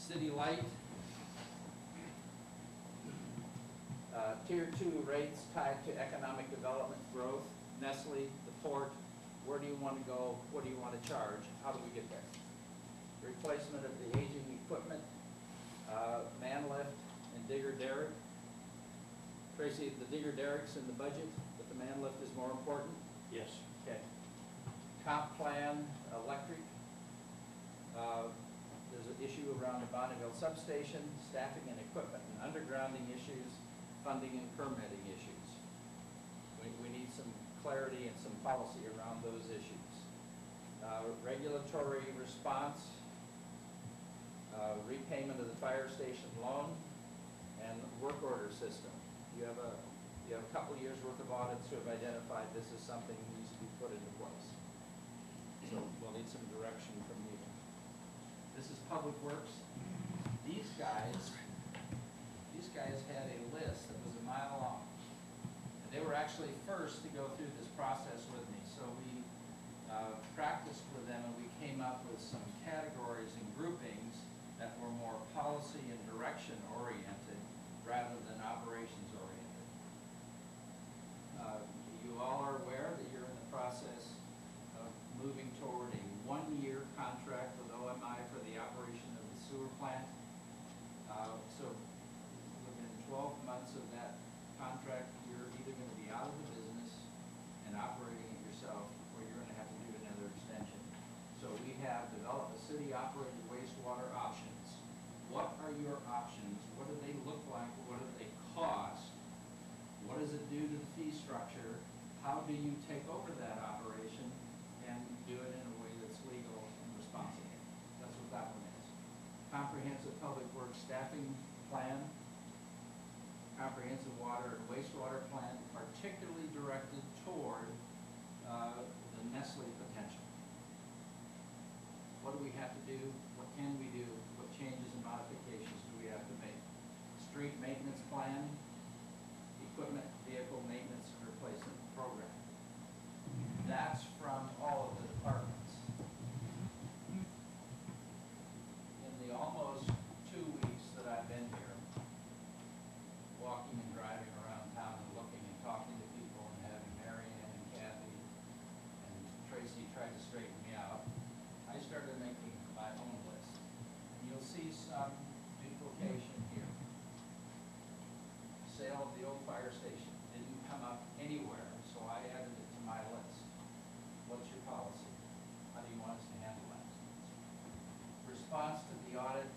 City Light. Tier 2 rates tied to economic development growth. Nestle, the port, where do you want to go? What do you want to charge? How do we get there? Replacement of the aging equipment, man lift and digger derrick. Tracy, the digger derrick's in the budget, but the man lift is more important? Yes. Okay. Comp plan, electric. There's an issue around the Bonneville substation, staffing and equipment and undergrounding issues, funding and permitting issues. We need some clarity and some policy around those issues. Regulatory response, repayment of the fire station loan, and work order system. You have a couple of years worth of audits who have identified this is something that needs to be put into place. So we'll need some direction from you. This is Public Works. These guys had a list that was a mile long. And they were actually first to go through this process with me. So we practiced with them and we came up with some categories and groupings that were more policy and direction oriented rather than operations oriented. You all are aware that you're in the process of moving toward a one-year contract with OMI for the operation of the sewer plant. So within 12 months of that contract, you're either going to be out of the business and operating it yourself, or you're going to have to do another extension. So we have developed a city-operated wastewater options. What are your options? What do they look like? What do they cost? What does it do to the fee structure? How do you take over that operation and do it in a way that's legal and responsible? That's what that one is. Comprehensive Public Works Staffing Plan, Comprehensive Water and Wastewater Plan, particularly directed toward the Nestle potential. What do we have to do? What can we do? What changes and modifications do we have to make? Street maintenance plan, equipment, vehicle maintenance and replacement program. That's from all of the departments. In the almost 2 weeks that I've been here, walking and driving around town and looking and talking to people and having Mary Ann and Kathy and Tracy try to straighten me out, I started making my own list. And you'll see some duplication here. Sale of the old fire station didn't come up anywhere, so I added it to my list. What's your policy? How do you want us to handle that? Response to the audit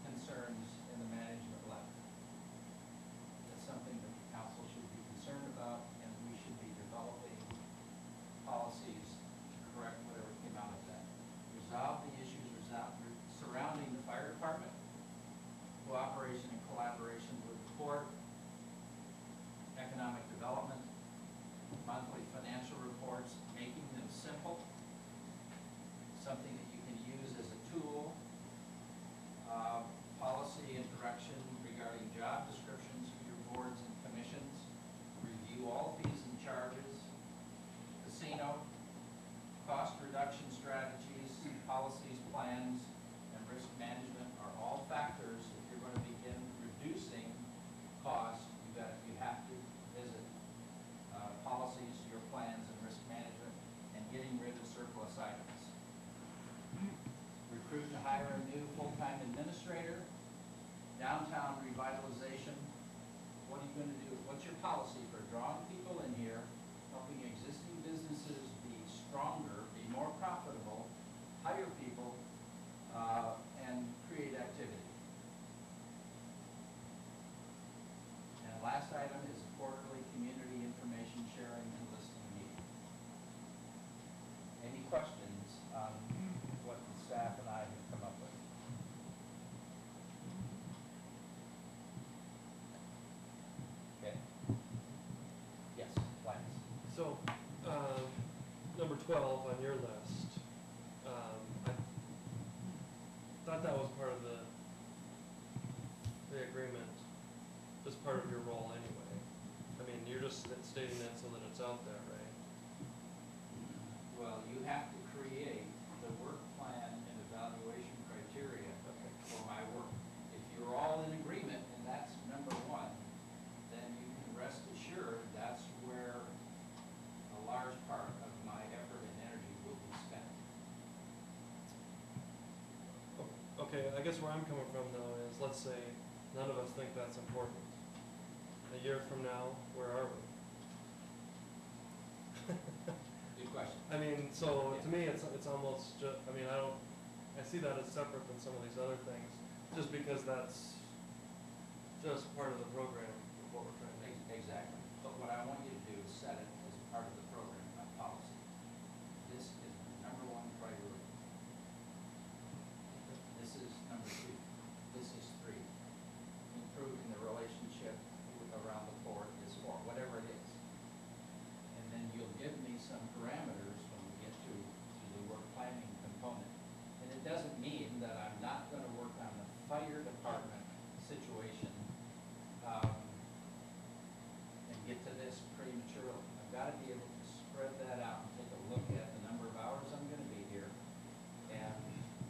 concerns in the management level. That's something that the council should be concerned about, and we should be developing policies to correct whatever came out of that. Resolve the issues surrounding the fire department, cooperation and collaboration with the court, economic development, monthly financial reports, making them simple, something that you can use as a tool, policy and direction regarding job descriptions for your boards and commissions, review all fees and charges, casino, cost reduction strategies, policies, plans, and risk management are all factors. If you're going to begin reducing costs, you have to visit policies, your plans, and risk management, and getting rid of surplus items. Recruit to hire a new full-time administrator. Downtown revitalization. What are you going to do? What's your policy for drawing people in here, helping existing businesses be stronger, be more profitable, hire people, and create activity? And the last item is a quarterly community information sharing and listing meeting. Any questions on what the staff and I have come up with? Okay. Yes, Lance. So, number 12 on your list, I thought that was part of the agreement, as part of your role anyway. I mean, you're just stating that so that it's out there, right? Well, you have to create the work plan and evaluation criteria for my okay, I guess where I'm coming from though is, let's say none of us think that's important. A year from now, where are we? Good question. I mean, so to me, it's almost just, I mean, I see that as separate than some of these other things, just because that's just part of the program of what we're trying to do. Exactly. But what I want you to do is set it as part of the program by policy. This is number one priority. This is number two. This is three. Improving the relationship around the board is four, whatever it is. And then you'll give me some parameters when we get to the work planning component. And it doesn't mean that I'm not gonna work on the fire department situation, and get to this prematurely. I've gotta be able to spread that out and take a look at the number of hours I'm gonna be here and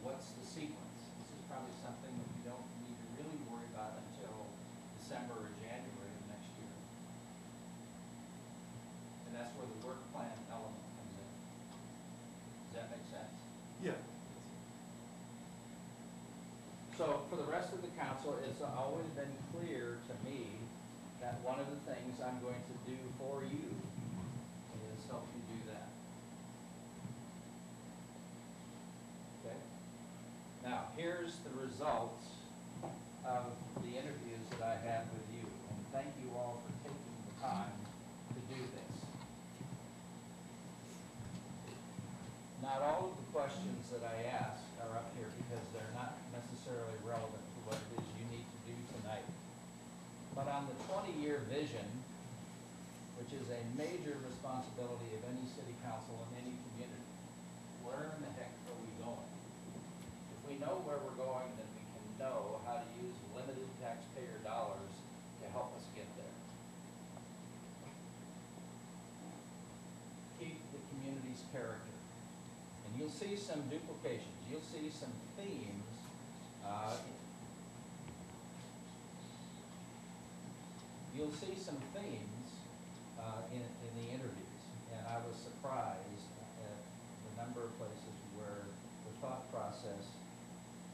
what's the sequence. This is probably something that we don't need to really worry about until December or January of next year. And that's where the work plan element comes in. Does that make sense? Yeah. So for the rest of the council, it's always been clear to me that one of the things I'm going to do for you is help you do that. Okay? Now, here's the results of the interviews that I had with you, and thank you all for taking the time to do this. Not all of the questions that I asked are up here because they're not necessarily relevant to what it is you need to do tonight. But on the 20-year vision, which is a major responsibility of any city council in any community, where in the heck are we going? If we know where we're going, then we can know how to use limited taxpayer dollars to help us get there. Keep the community's character. And you'll see some duplications. You'll see some themes in the interviews, and I was surprised at the number of places where the thought process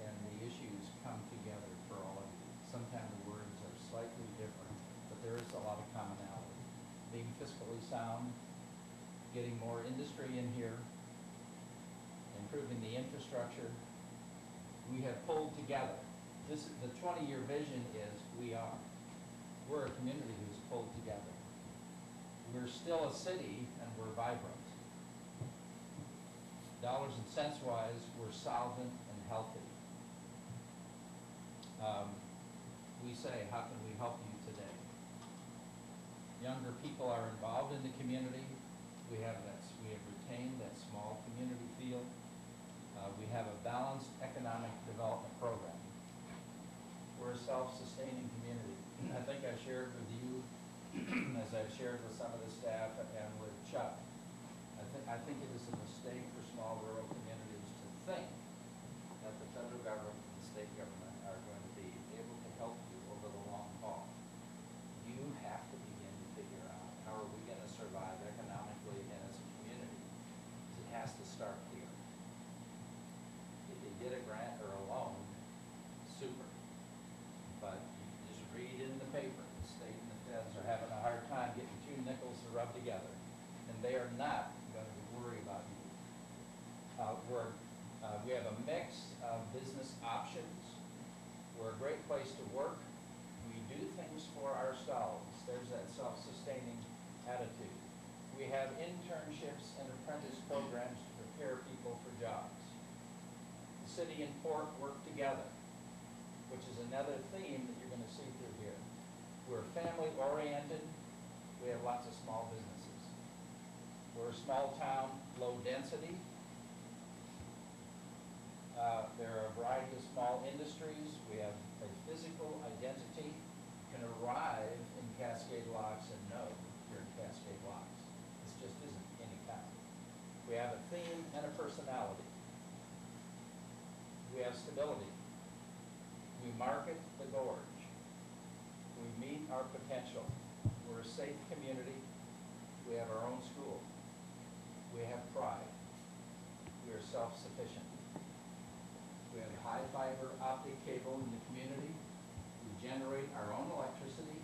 and the issues come together for all of you. Sometimes the words are slightly different, but there is a lot of commonality. Being fiscally sound, getting more industry in here, improving the infrastructure. We have pulled together. The 20-year vision is we're a community who's pulled together. We're still a city and we're vibrant. Dollars and cents wise, we're solvent and healthy. We say, how can we help you today? Younger people are involved in the community. We have retained that small community feel. We have a balanced economic development program. We're a self-sustaining community. I think I shared with you, as I've shared with some of the staff and with Chuck, I think it is a mistake for small rural communities to think that the federal government and the state government are going to be able to help you over the long haul. You have to begin to figure out how are we going to survive economically and as a community. It has to start here. If you get a grant or a loan, super. But you just read in the paper, the state and the feds are having a hard time getting two nickels to rub together, and they are not going to worry about you. We have a mix of business options. We're a great place to work. We do things for ourselves. There's that self-sustaining attitude. We have internships and apprentice programs to prepare people for jobs. The city and port work together, which is another theme that you're going to see through here. We're family-oriented. We have lots of small businesses. We're a small town, low density. There are a variety of small industries. We have a physical identity. You can arrive in Cascade Locks and know you're in Cascade Locks. This just isn't any town. We have a theme and a personality. We have stability. We market the gorge. We meet our potential. We're a safe community. We have our own school. We have pride. We are self-sufficient. We have high fiber optic cable in the community. We generate our own electricity.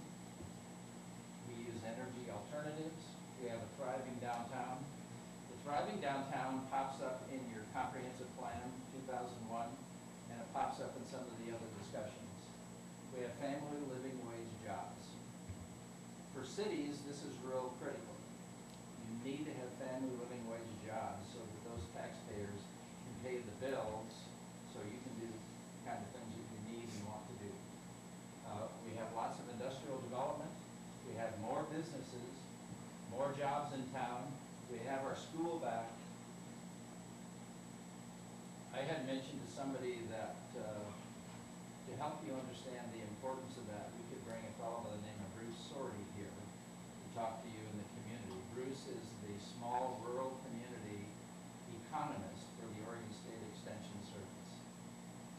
We use energy alternatives. We have a thriving downtown. The thriving downtown pops up in your comprehensive plan, 2001, and it pops up in some of the other discussions. We have family living wage jobs. For cities, this is real critical. You need to have family living wage jobs so that those taxpayers can pay the bills so you can do the kind of things that you need and want to do. We have lots of industrial development. We have more businesses, more jobs in town. We have our school back. I had mentioned to somebody that to help you understand the importance of that, we could bring a fellow by the name of Bruce Sorty here to talk to you in the community. Bruce is the small rural community economist for the Oregon State Extension Service.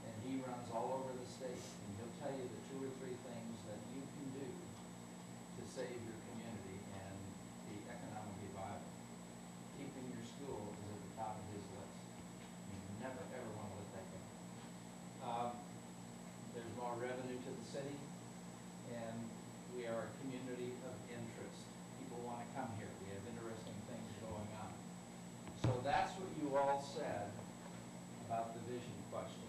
And he runs all over the state, and he'll tell you the 2 or 3 things that you can do to save your community and be economically viable. Keeping your school is at the top of his list. You never, ever want to let that go. There's more revenue to the city, and we are a community of interest. People want to come here. We have interesting things going on. So that's what you all said about the vision question.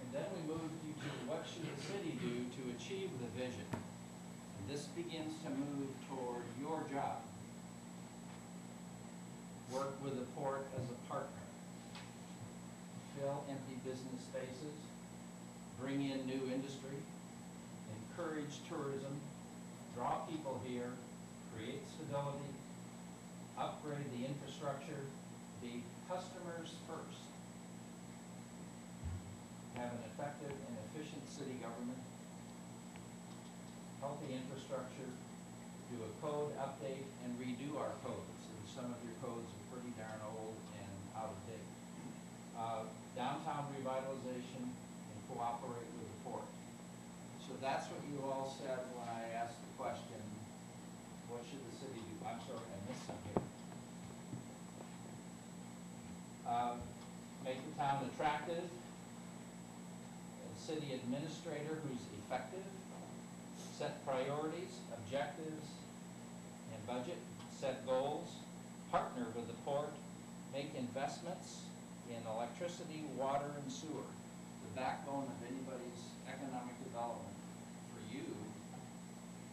And then we moved you to what should the city do to achieve the vision. And this begins to move toward your job. Work with the port as a partner. Fill empty business spaces. Bring in new industry. Encourage tourism. Draw people here. Create stability. Upgrade the infrastructure. Be customers first. Have an effective and efficient city government. Healthy infrastructure. Do a code update and redo our codes. And some of your codes are pretty darn old and out of date. Downtown revitalization and cooperate with the port. So that's what you all said when I asked the question, what should the city do? I'm sorry, I missed some here. Make the town attractive. A city administrator who's effective. Set priorities, objectives, and budget. Set goals. Partner with the port. Make investments in electricity, water, and sewer. The backbone of anybody's economic development for you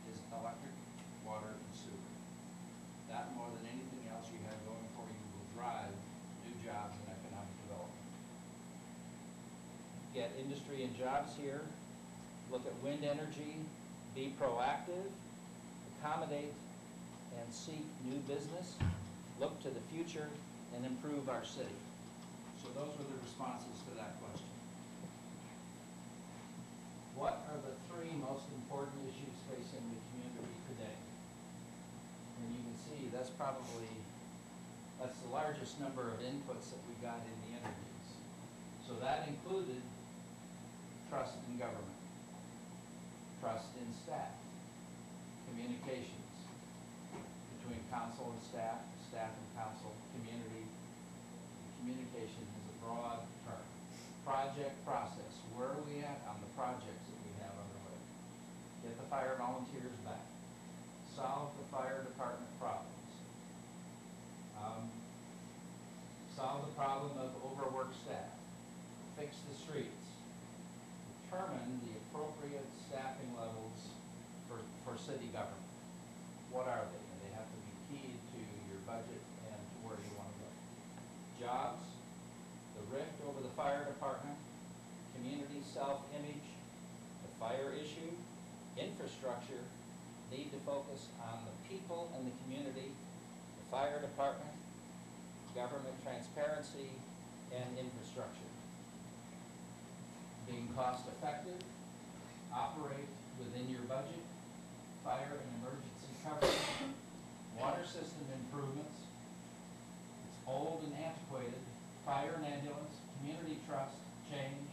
is electric, water, and sewer. That more than anything else you have going for you will drive new jobs and economic development. Get industry and jobs here. Look at wind energy. Be proactive. Accommodate and seek new business. Look to the future and improve our city. So those were the responses to that question. What are the 3 most important issues facing the community today? And you can see that's the largest number of inputs that we got in the interviews. So that included trust in government, trust in staff, communications between council and staff, staff and council, community. Communication is a broad term. Project process. Where are we at on the projects that we have underway? Get the fire volunteers back. Solve the fire department problems. Solve the problem of overworked staff. Fix the streets. Determine the appropriate staffing levels for city government. What are they? And they have to be keyed to your budget and to where you want to go. Jobs, the rift over the fire department, community self-image, the fire issue, infrastructure, need to focus on the people and the community, the fire department, government transparency, and infrastructure. Being cost effective, operate within your budget, fire and emergency coverage, water system improvements. It's old and antiquated. Fire and ambulance, community trust, change,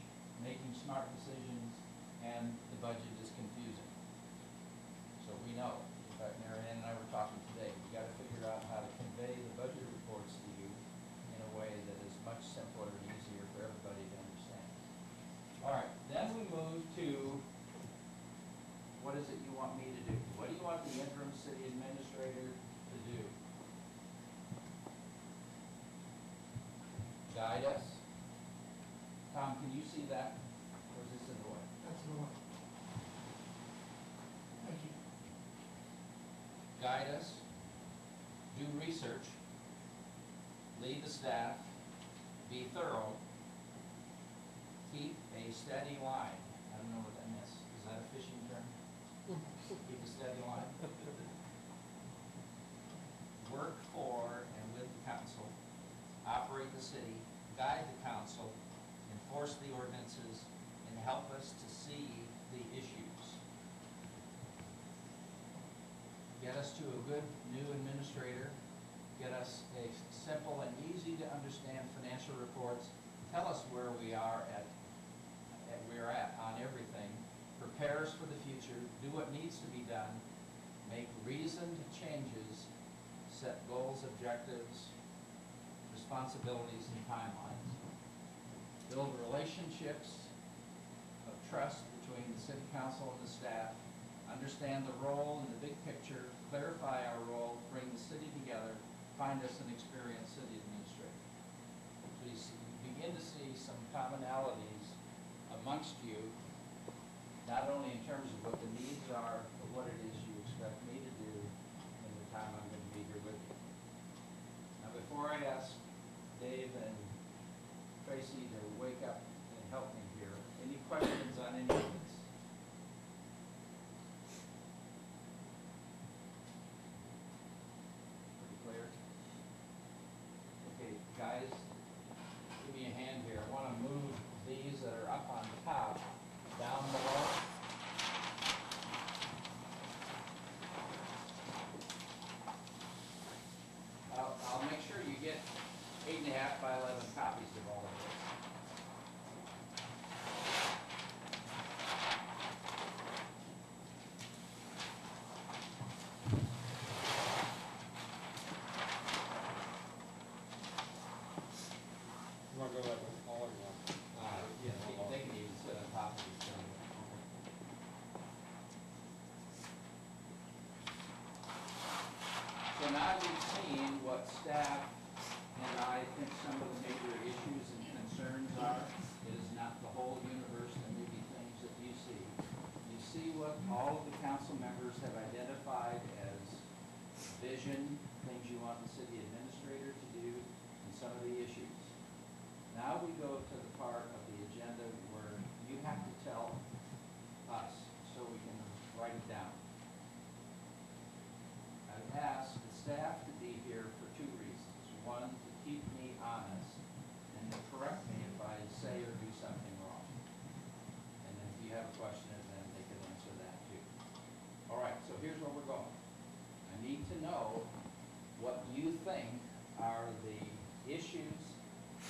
making smart decisions, and the budget is confusing. So we know. In fact, Mary Ann and I were talking today. We got to figure out how to convey the budget reports to you in a way that is much simpler and easier for everybody to understand. that you want me to do? What do you want the interim city administrator to do? Guide us? Tom, can you see that? Or is this in the way? That's the one. Thank you. Guide us, do research, lead the staff, be thorough, keep a steady line. I don't know what that means. Is that a fishing term? Keep a steady line. Work for and with the council, operate the city, guide the council, enforce the ordinances, and help us to see the issues. Get us to a good new administrator, get us a simple and easy to understand financial reports, tell us where we are at on everything, prepare us for the future, do what needs to be done, make reasoned changes, set goals, objectives, responsibilities, and timelines. Build relationships of trust between the city council and the staff, understand the role in the big picture, clarify our role, bring the city together, find us an experienced city administrator. So you begin to see some commonalities amongst you, not only in terms of what the needs are, but what it is you expect me to do in the time I'm going to be here with you. Now, before I ask Dave and Tracy to wake up and help me here, any questions on any of this? Pretty clear? Okay, guys, give me a hand here. I want to move these that are up on top down below. I'll make sure you get 8.5 by 11 copies of all of this. You want to go like with all you want? Yeah, they can even sit on top of each other. So now you've seen what staff and I think some of the major issues and concerns are. It is not the whole universe, there may be things that you see. You see what all of the council members have identified as vision, things you want the city administrator to do, and some of the issues. Now we go to the part of the agenda where you have to tell us so we can write it down. I've asked the staff to be here for two reasons. One, to keep me honest and to correct me if I say or do something wrong. And then if you have a question, then they can answer that too. All right, so here's where we're going. I need to know what you think are the issues,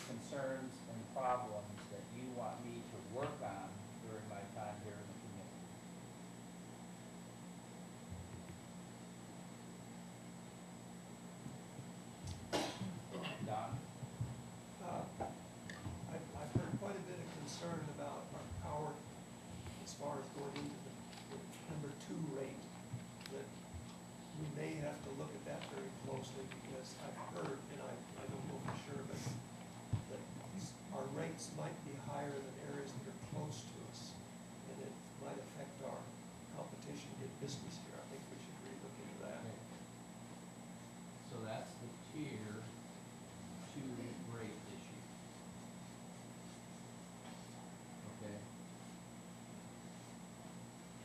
concerns, and problems that you want me to work on during my time here in the community. Don? I've heard quite a bit of concern about our power as far as going into the number 2 rate, that we may have to look at that very closely, because I've heard, and I don't know for sure, but that our rates might be higher than areas that are close to us, and it might affect our competition to get business here. I think we should really look into that. So that's the tier 2 rate issue. Okay.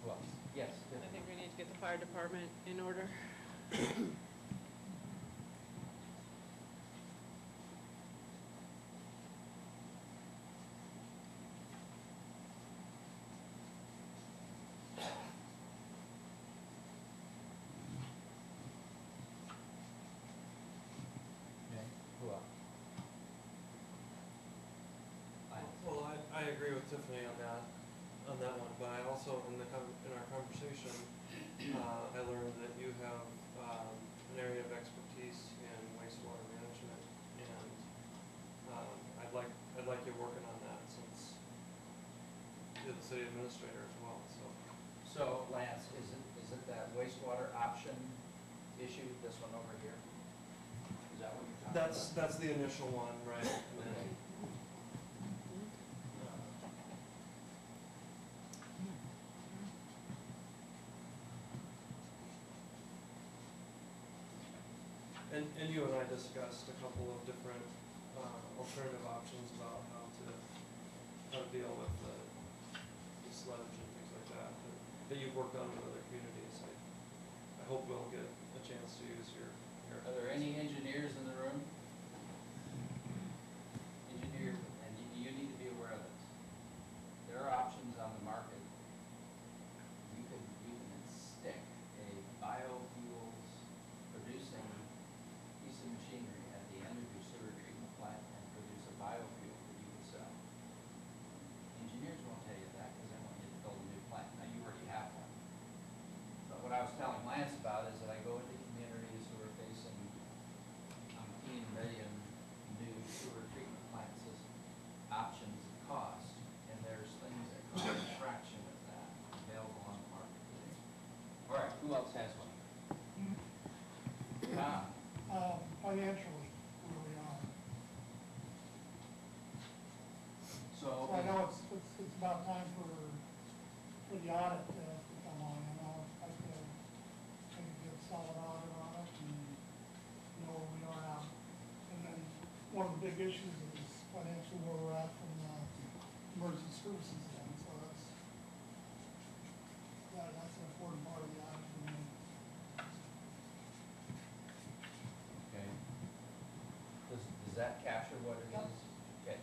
Well, yes. I think we need to get the fire department in order. Okay, who else? Well, I agree with Tiffany on that one, but I also, in our conversation, I learned that you have, an area of expertise in wastewater management, and, I'd like you working on that, since you're the city administrator as well, so. So Lance, is it that wastewater option issue, this one over here? Is that what you're talking about? That's the initial one, right? And then, Okay. and you and I discussed a couple of different alternative options about how to deal with the sludge and things like that that you've worked on in other communities. I hope we'll get a chance to use your. Are there any engineers in the room? Engineer, and you need to be aware of this. There are options on the market. You can stick a biofuels producing piece of machinery at the end of your sewer treatment plant and produce a biofuel that you can sell. Engineers won't tell you that because they want you to build a new plant. Now, you already have one. But what I was telling Lance about is that I go into communities who are facing umpteen million new sewer treatment plants as options of cost, and there's things that cost a fraction of that available on the market today. All right, who else has one? Tom? Financially, where we are. So. So I know it's about time for the audit to come on, you know, I could take a good solid audit on it and know where we are now. And then one of the big issues is financially where we're at from the emergency services end, so that's an important part of the audit for me. Okay. Does that capture what it Yep. is? Okay.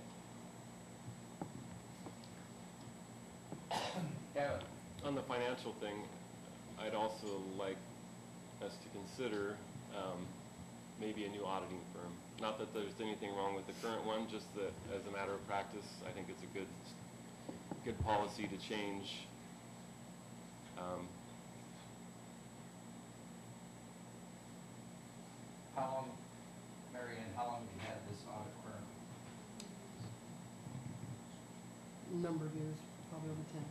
Kevin? On the financial thing, I'd also like us to consider maybe a new auditing firm. Not that there's anything wrong with the current one, just that as a matter of practice, I think it's a good policy to change. How long, Mary Ann, how long have you had this audit firm? Number of years, probably over 10.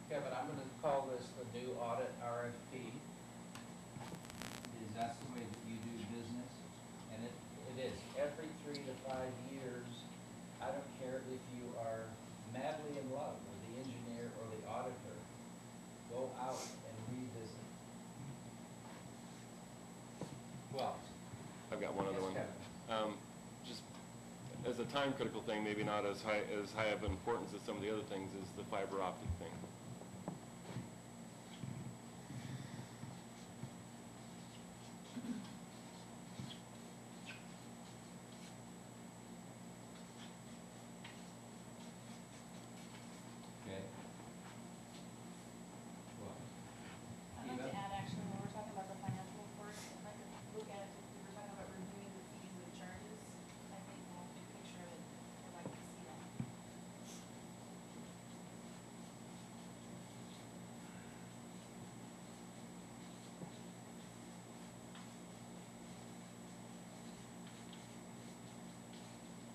Kevin, I'm gonna call this the new audit RFP. Is that the way that you do business? And it is every 3 to 5 years. I don't care if you are madly in love with the engineer or the auditor, go out and revisit. Well, I've got one other yes, one. Kevin. Just as a time critical thing, maybe not as high of importance as some of the other things, is the fiber optic thing. Okay. Well, I'd like Eva? to add, actually, when we're talking about the financial report, if I could look at it, if we were talking about reviewing the fees and the charges, I think we'll have a big picture of it, I'd like to see that.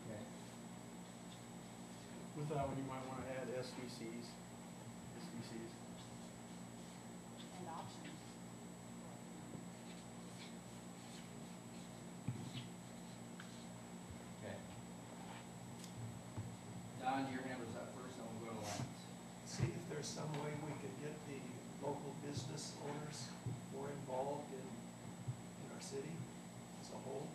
Okay. With that one, you might want to add SVCs. And options. Okay. Don, your hand was up first, and we'll go to Lance. See if there's some way we could get the local business owners more involved in our city as a whole.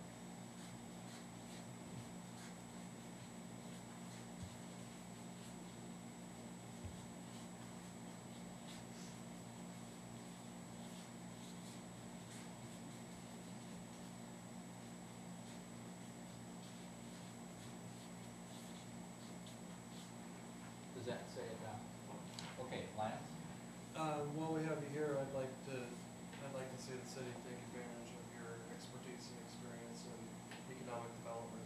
Does that say it now? Okay, Lance? While we have you here, I'd like to see the city take advantage of your expertise and experience in economic development.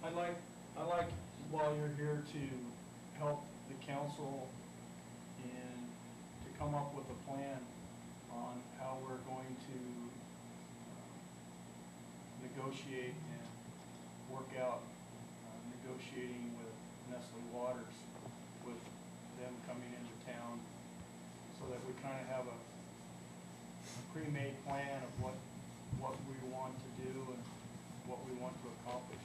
I like while you're here to help the council and to come up with a plan on how we're going to negotiate and work out negotiating with Nestle Waters, with them coming into town, so that we kind of have a pre-made plan of what we want to do and what we want to accomplish.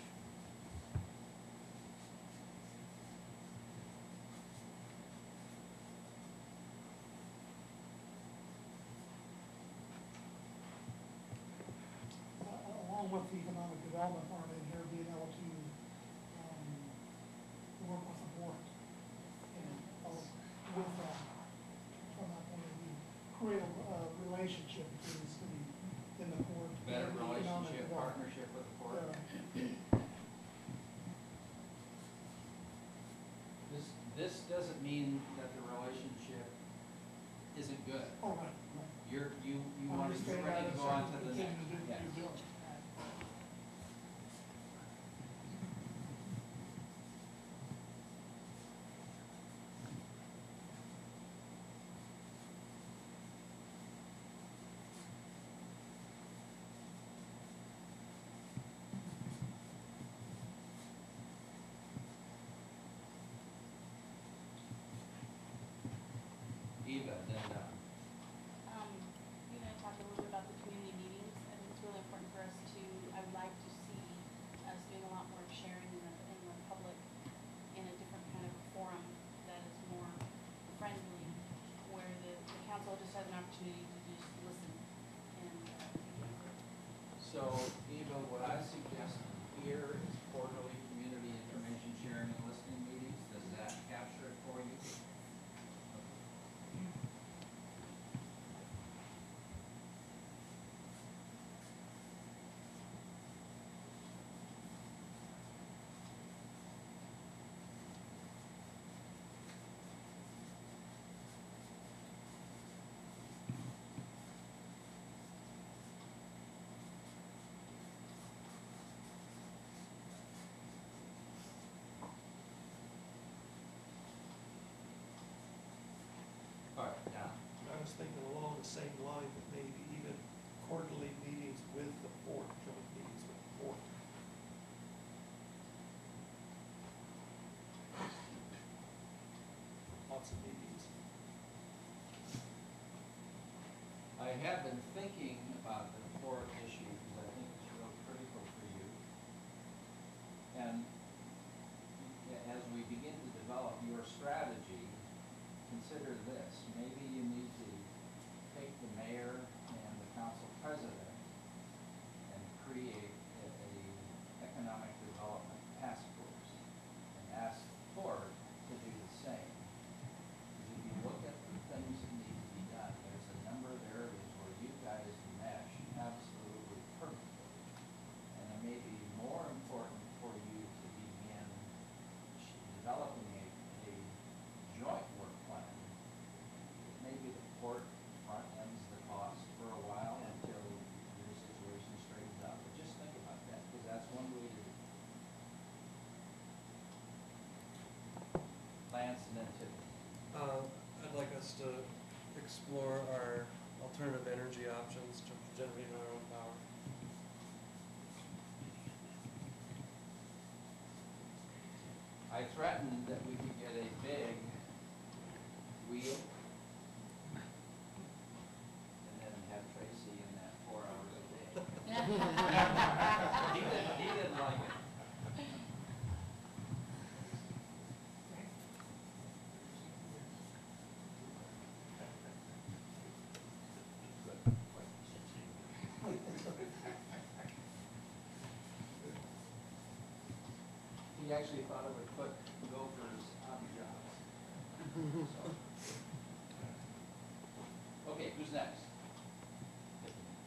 Along with the economic development part in here, being able to, work with the board. And, with that, from that point of view, create a relationship between the city and the port. Better and the economic relationship, development. partnership with the port. This doesn't mean that the relationship isn't good. Oh, right, right. You want to get ready to go on to the next. Yes. Eva, then, You and I talked a little bit about the community meetings. I think it's really important for us to, I would like to see us doing a lot more sharing in the public in a different kind of forum that is more friendly, where the council just has an opportunity to just listen and, so Eva, what I suggest here is quarterly community information sharing and listening meetings. Does that capture it for you? All right, now, I was thinking along the same line, but maybe even quarterly meetings with the port, joint meetings with the port. Lots of meetings. I have been thinking about the port issue because I think it's real critical for you. And as we begin to develop your strategy, consider this. Maybe you need to take the mayor and the council president and create a economic development task force and ask the port to do the same. Because if you look at the things that need to be done, there's a number of areas where you guys mesh absolutely perfectly. And it may be more important for you to begin developing a joint work plan. Maybe the port front ends the cost for a while until your situation straightens out. But just think about that, because that's one way to do it. Lance and then Tiffany. I'd like us to explore our alternative energy options to generating our own power. I threatened that we could get a big wheel and then have Tracy in that 4 hours a day. He didn't like it. He actually thought it would put gophers out of jobs. So. Okay, who's next?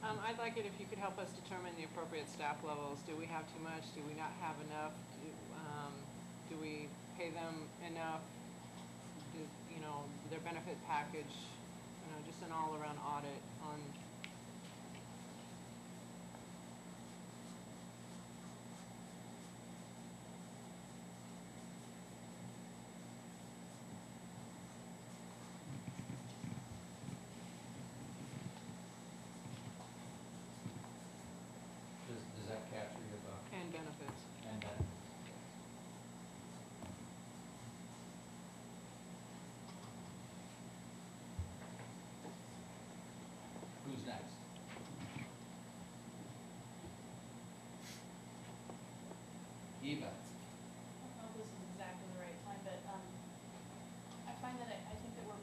I'd like it if you could help us determine the appropriate staff levels. Do we have too much? Do we not have enough? Do we pay them enough? Their benefit package, just an all-around audit on. Eva. I don't know if this is exactly the right time, but, I find that I think that we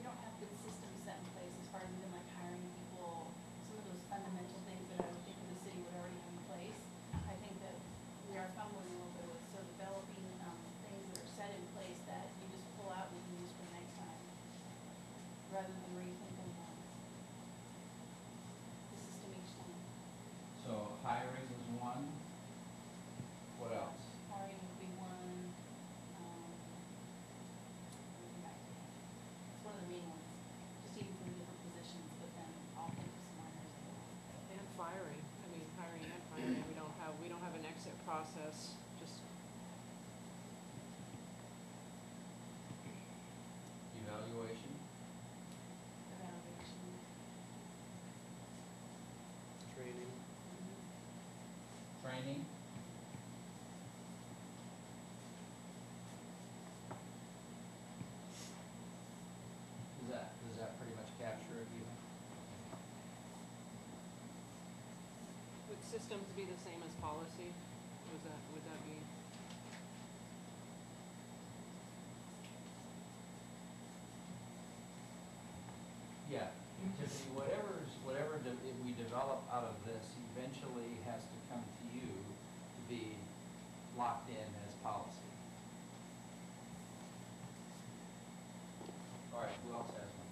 don't have good systems set in place as far as even like hiring people, some of those fundamental things that I would think of the city would already have in place. I think that we are fumbling a little bit with, so developing, things that are set in place that you just pull out and you can use for next time, rather than rethinking, the system each time. So hiring is one. What else? Hiring would be one, looking back to it. It's one of the main ones, just even for the different positions, but then I'll think of some others as well. And firing, I mean, hiring and firing, we don't have an exit process, just, Evaluation. Evaluation. Training. Training. Does that pretty much capture it, Eva? would systems be the same as policy? Would that be? Yeah, Tiffany, we develop out of this eventually has to come to you to be locked in as policy. All right, who else has one?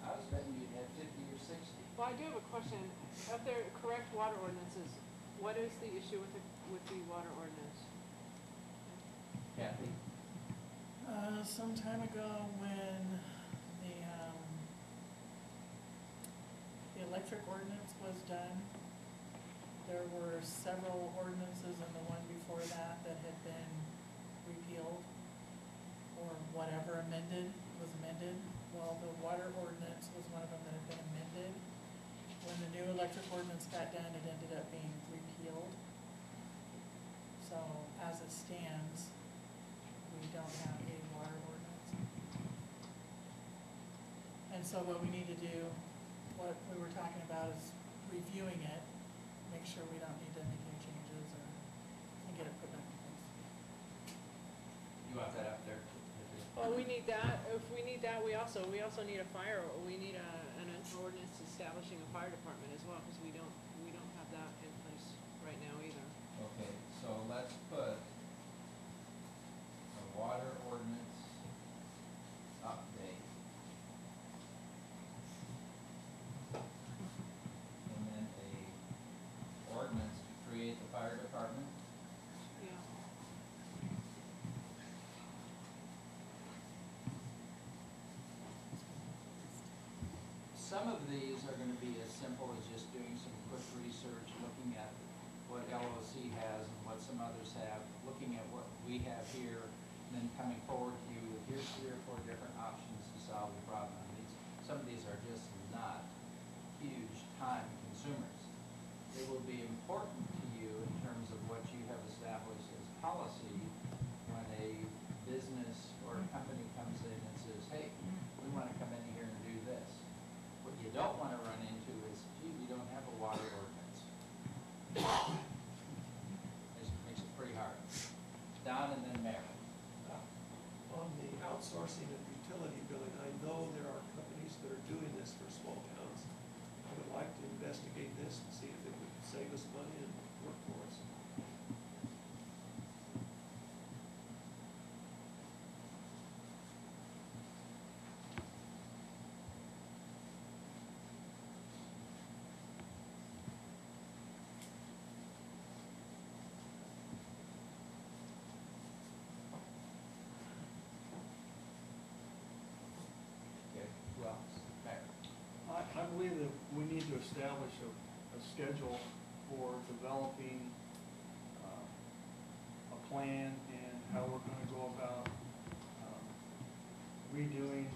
I was betting you'd have 50 or 60. Well, I do have a question. Of their correct water ordinances, what is the issue with the water ordinance? Kathy? Some time ago when the electric ordinance was done, there were several ordinances and the one before that that had been repealed or whatever was amended. Well, the water ordinance was one of them that had been amended. When the new electric ordinance got done, it ended up being repealed. So as it stands, we don't have a water ordinance. And so what we need to do, what we were talking about is reviewing it, make sure we don't need to make any changes and get it put back in place. You want that up there? Tiffany? Well, we need that. If we need that, we also need we need an ordinance establishing a fire department as well, because we don't have that in place right now either. Okay, so let's put a water ordinance update. And then a ordinance to create the fire department. Yeah. Some of these are gonna be as simple as just doing some quick research, looking at what LOC has and what some others have, looking at what we have here, and then coming forward to you with here's 3 or 4 different options to solve the problem. Some of these are just not huge time consumers. They will be important to you in terms of what you have established as policy when a business or a company comes in and says, hey, we wanna come in here and do this. What you don't wanna run into is, gee, we don't have a water ordinance. It makes it pretty hard. Don and then Mary. On the outsourcing of utility billing, I know there are companies that are doing this for small towns. I would like to investigate this and see if it would save us money and work for us. Okay, who else? Mary. I believe that we need to establish a schedule for developing a plan and how we're gonna go about redoing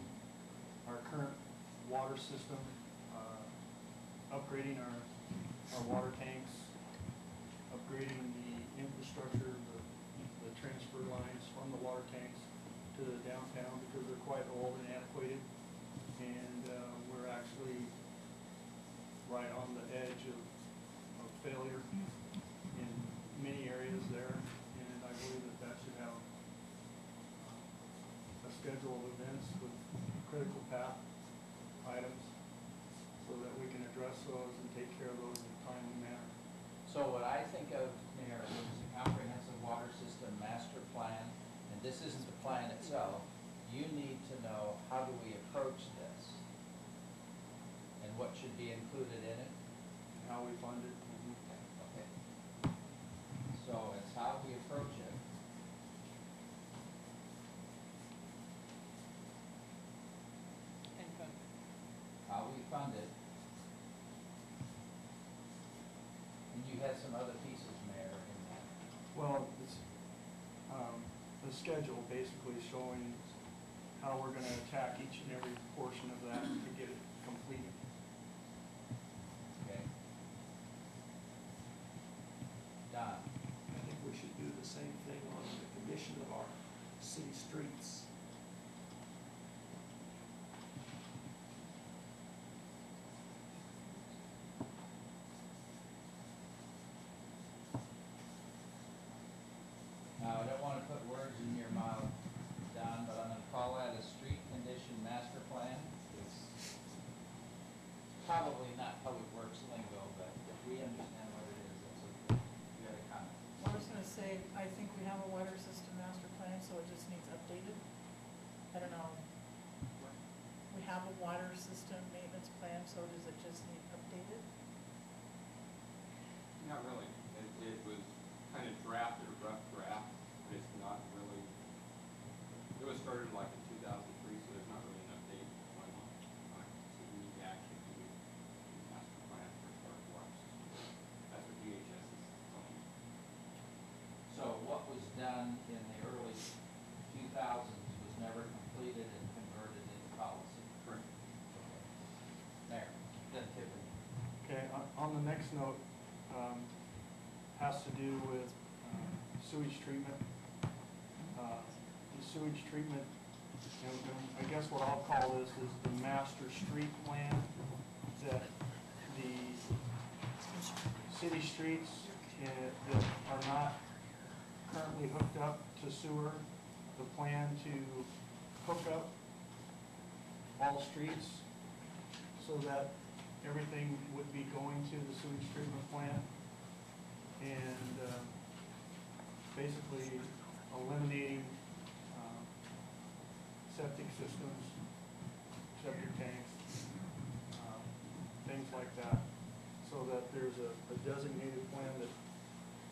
our current water system, upgrading our water tanks, upgrading the infrastructure, the transfer lines from the water tanks to the downtown because they're quite old and antiquated. And we're actually right on the edge of failure in many areas there, and I believe that that should have a schedule of events with critical path items so that we can address those and take care of those in a timely manner. So what I think of, Mayor, is a comprehensive water system master plan, and this isn't the plan itself. You need to know, how do we approach this? And what should be included in it? And how we fund it. Okay. So it's how we approach it. And fund. How we fund it. And you had some other pieces, Mayor, in that. Well, it's, the schedule basically showing how we're gonna attack each and every portion of that to get it completed. Okay. Don? I think we should do the same thing on the condition of our city streets. Now, I don't want to put words in your mouth, Don, but I'm going to call that a street condition master plan. It's probably not public works lingo, but if we understand what it is, that's okay. You had a comment? I was gonna say, I think we have a water system master plan, so it just needs updated. I don't know. We have a water system maintenance plan, so does it just need updated? Not really. It was kind of drafted, a rough draft, but it's not really, it was started like in 2003, so there's not really an update going on. So we need to actually do a master plan for started water system. That's what DHS is telling me. So what was done in the early 2000s was never completed and converted into policy? Correct. Okay. Mayor, then Tiffany. Okay, on the next note, has to do with sewage treatment. The sewage treatment, and I guess what I'll call this is the master street plan that the city streets that are not currently hooked up to sewer, the plan to hook up all streets so that everything would be going to the sewage treatment plant, and basically eliminating septic systems, septic tanks, things like that, so that there's a designated plan that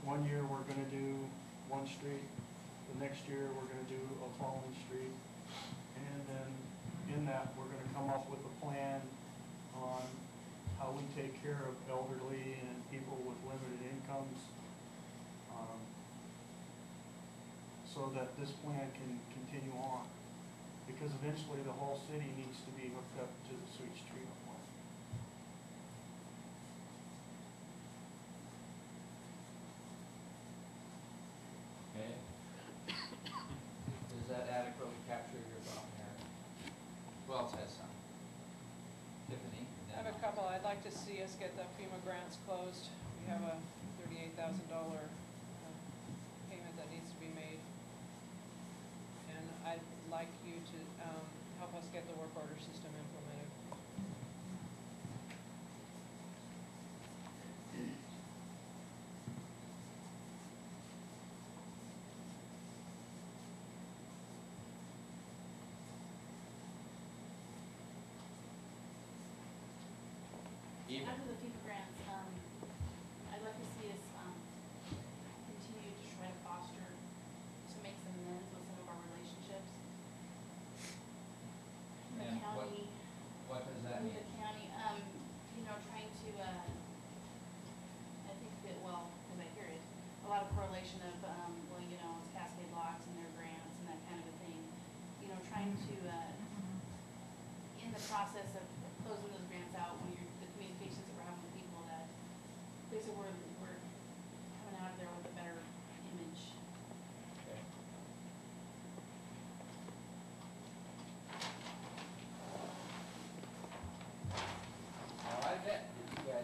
one year we're gonna do one street, the next year we're gonna do a following street, and then in that, we're gonna come up with a plan on how we take care of elderly and people with limited incomes, so that this plan can continue on. Because eventually the whole city needs to be hooked up to the sewage treatment plant. Okay. Does that adequately capture your thought, Mayor? Who else has some? Tiffany? I have a couple. I'd like to see us get the FEMA grants closed. We have a $38,000 payment that needs to be made. And I'd like you to help us get the work order system implemented. Even. After the FEMA grants, I'd like to see us, continue to try to foster, to make some amends with some of our relationships. The And county, what does that with mean? the county, you know, trying to, I think that, well, because I hear it, a lot of correlation of, well, you know, it's Cascade locks and their grants and that kind of a thing. You know, trying to, in the process of closing those grants out, when you're, the communications that we're having with people, that basically we're coming out of there with a better image. Okay. Now, I bet that you guys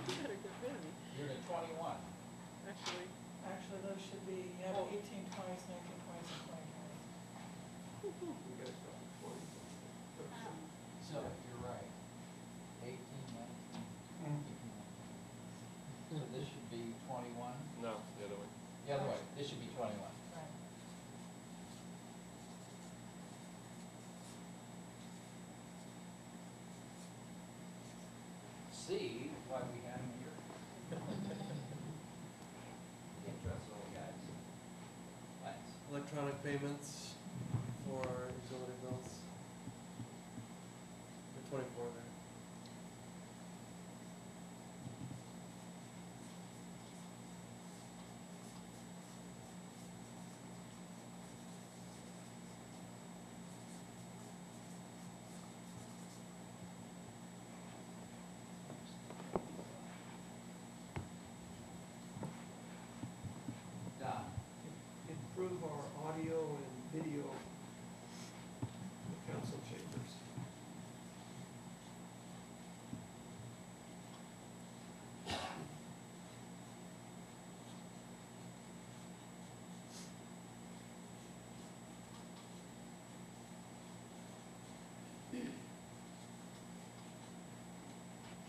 better get rid of me. You're at 21. Actually, Actually, those should be, you have 18, 20s, 19, 20s, and 2020s. You guys got the 40. So you're right. 18, 19, 18, 19. So this should be 21? No, the other one. The other way, this should be 21. Right. See why we had him here? Can't trust old guys. Thanks. Electronic payments for utility bills. The 24 there. Done. Improve our audio and video in the council chambers.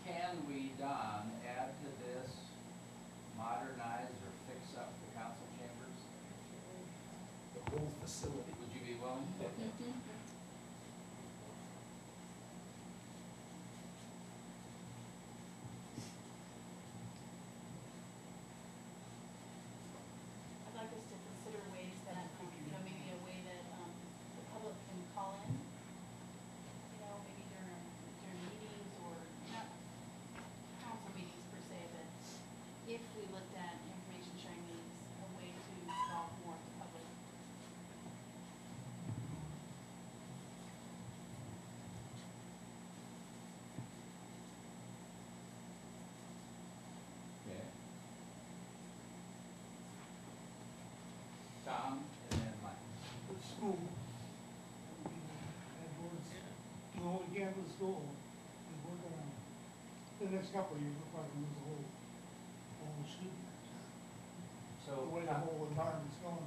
Can we, Don, add to this, modernize or fix up the council chambers? The whole facility. Would you be willing? I'd like us to consider ways that, maybe a way that, the public can call in, maybe during meetings or not council meetings per se, but if we looked at information sharing meetings, a way to involve more of the public. Okay. Tom, and then Mike. The school, and boards, again, with school, and we're gonna, the next couple of years, we're probably gonna lose the whole student. So, The way the whole environment's going.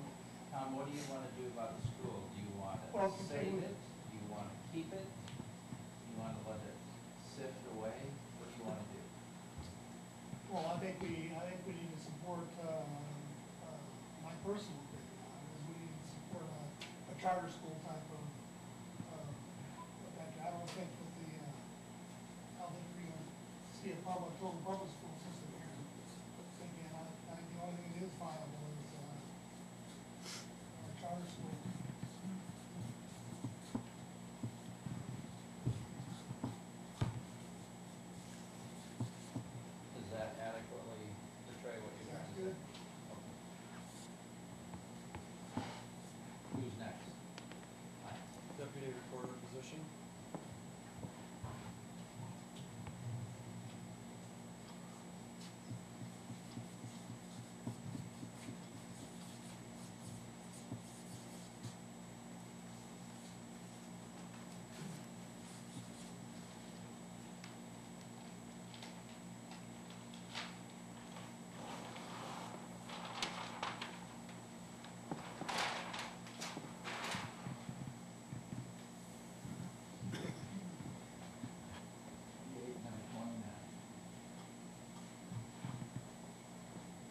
Tom, what do you want to do about the school? Do you want Well, to save it? Do you want to keep it? Do you want to let it sift away? What do you want to do? Well, I think we need to support, my personal opinion on it, is we need to support a charter school type of, I don't think that I don't think we're gonna see a total public school system here. Again, I think the only thing that is viable is, a charter school. Does that adequately portray what you're trying That's to say? good. Okay. Who's next? Mike. Deputy recorder position.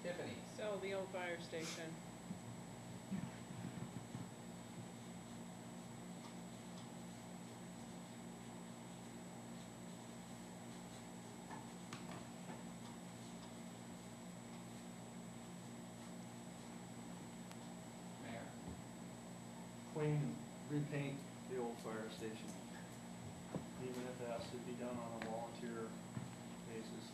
Tiffany. so the old fire station. Mayor. Clean and repaint the old fire station, even if it has to be done on a volunteer basis.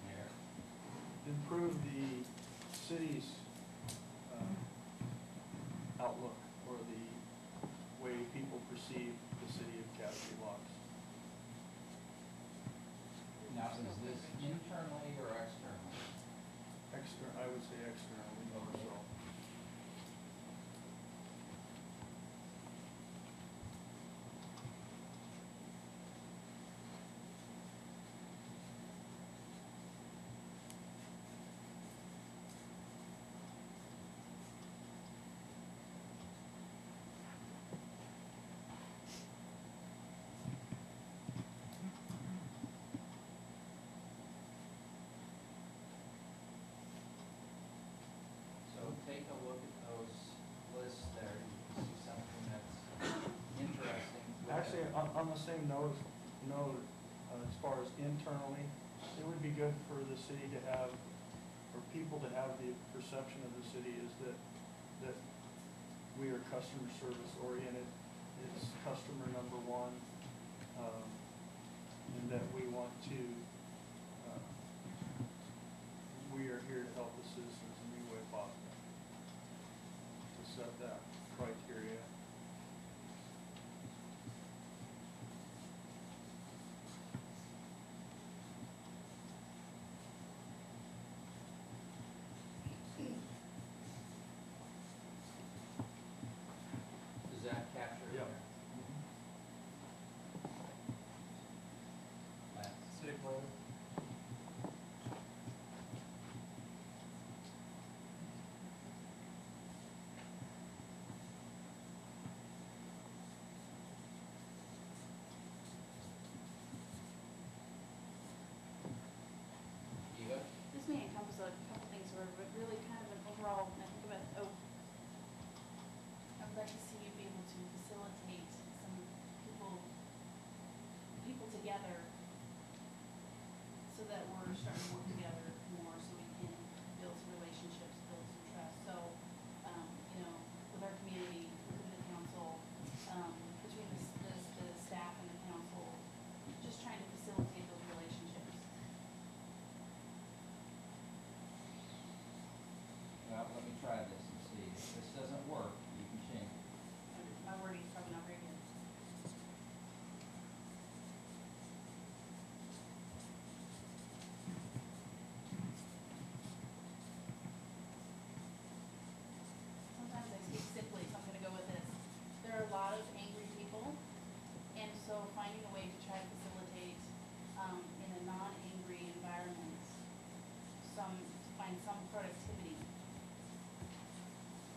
Mayor. Improve the city's outlook or the way people perceive the city of Cascade locks. Now, is this internally or externally? I would say externally more so. So take a look at those lists there, you can see something that's interesting. Actually, on the same note, as far as internally, it would be good for the city to have, or people to have the perception of the city is that we are customer service oriented. It's customer number one, and that we want to, we are here to help the citizens in any way possible. To set that criteria. Does that capture it? Yep. Lance? City plan. Eva? This may encompass a couple things, or but really kind of an overall, when I think about, I would like to see you be able to facilitate some people together so that we're starting to work together more, so we can build some relationships, build some trust. So, with our community, within the council, between the staff and the council, just trying to facilitate those relationships. Well, let me try this and see. If this doesn't work, you can change it. My wording's probably not very good. Sometimes I speak simply, so I'm gonna go with this. There are a lot of angry people, and so finding a way to try to facilitate, in a non-angry environment, find some productivity.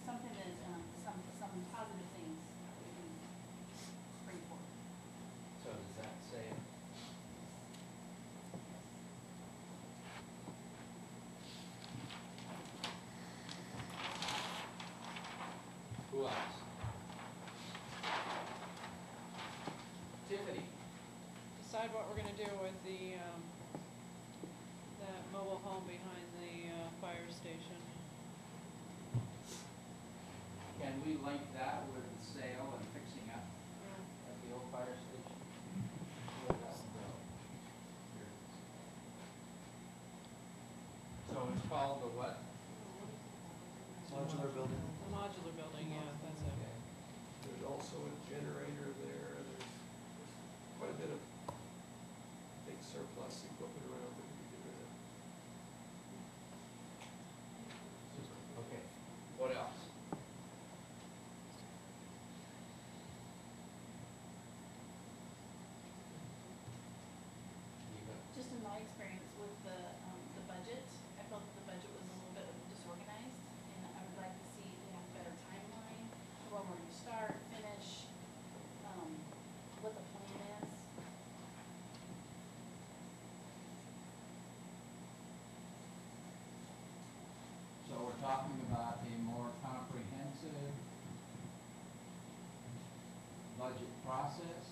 Something that, some positive things that we can bring forth. So does that say it? Who else? Tiffany? Decide what we're gonna do with that mobile home behind the, fire station. Can we link that with the sale and fixing up at the old fire station? Where that would go? Here it is. So it's called the what? Modular building. The modular building, yeah, that's it. Okay. There's also a generator there, there's quite a bit of big surplus equipment around that we could get rid of. Okay. What else? Eva? Just in my experience with the budget, I felt that the budget was a little bit disorganized, and I would like to see if we have a better timeline, when we're gonna start, finish, what the plan is. So we're talking about a more comprehensive budget process?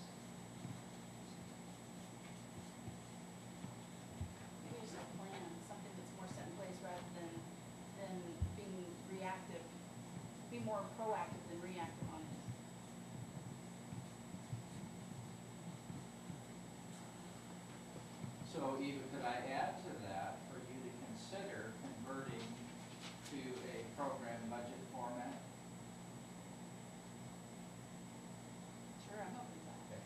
Maybe just a plan, something that's more set in place rather than being reactive, be more proactive than reactive on it. So Eva, could I add to that for you to consider converting to a program budget format? Sure, I'm open to that. Okay.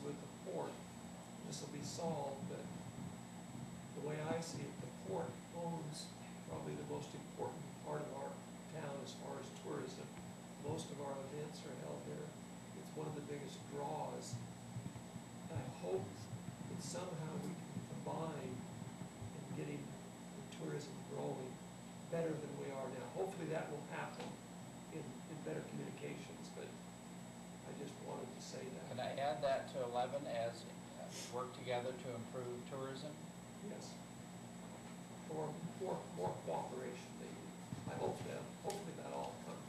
with the port, this will be solved, but the way I see it, the port owns probably the most important part of our town as far as tourism. Most of our events are held there. It's one of the biggest draws. I hope that somehow we can combine in getting the tourism growing better than we are now. Hopefully that will happen in better communications, but I just wanted to say Can that. I add that to 11 as work together to improve tourism? Yes. Or more cooperation, maybe. I hope that, hopefully that all comes.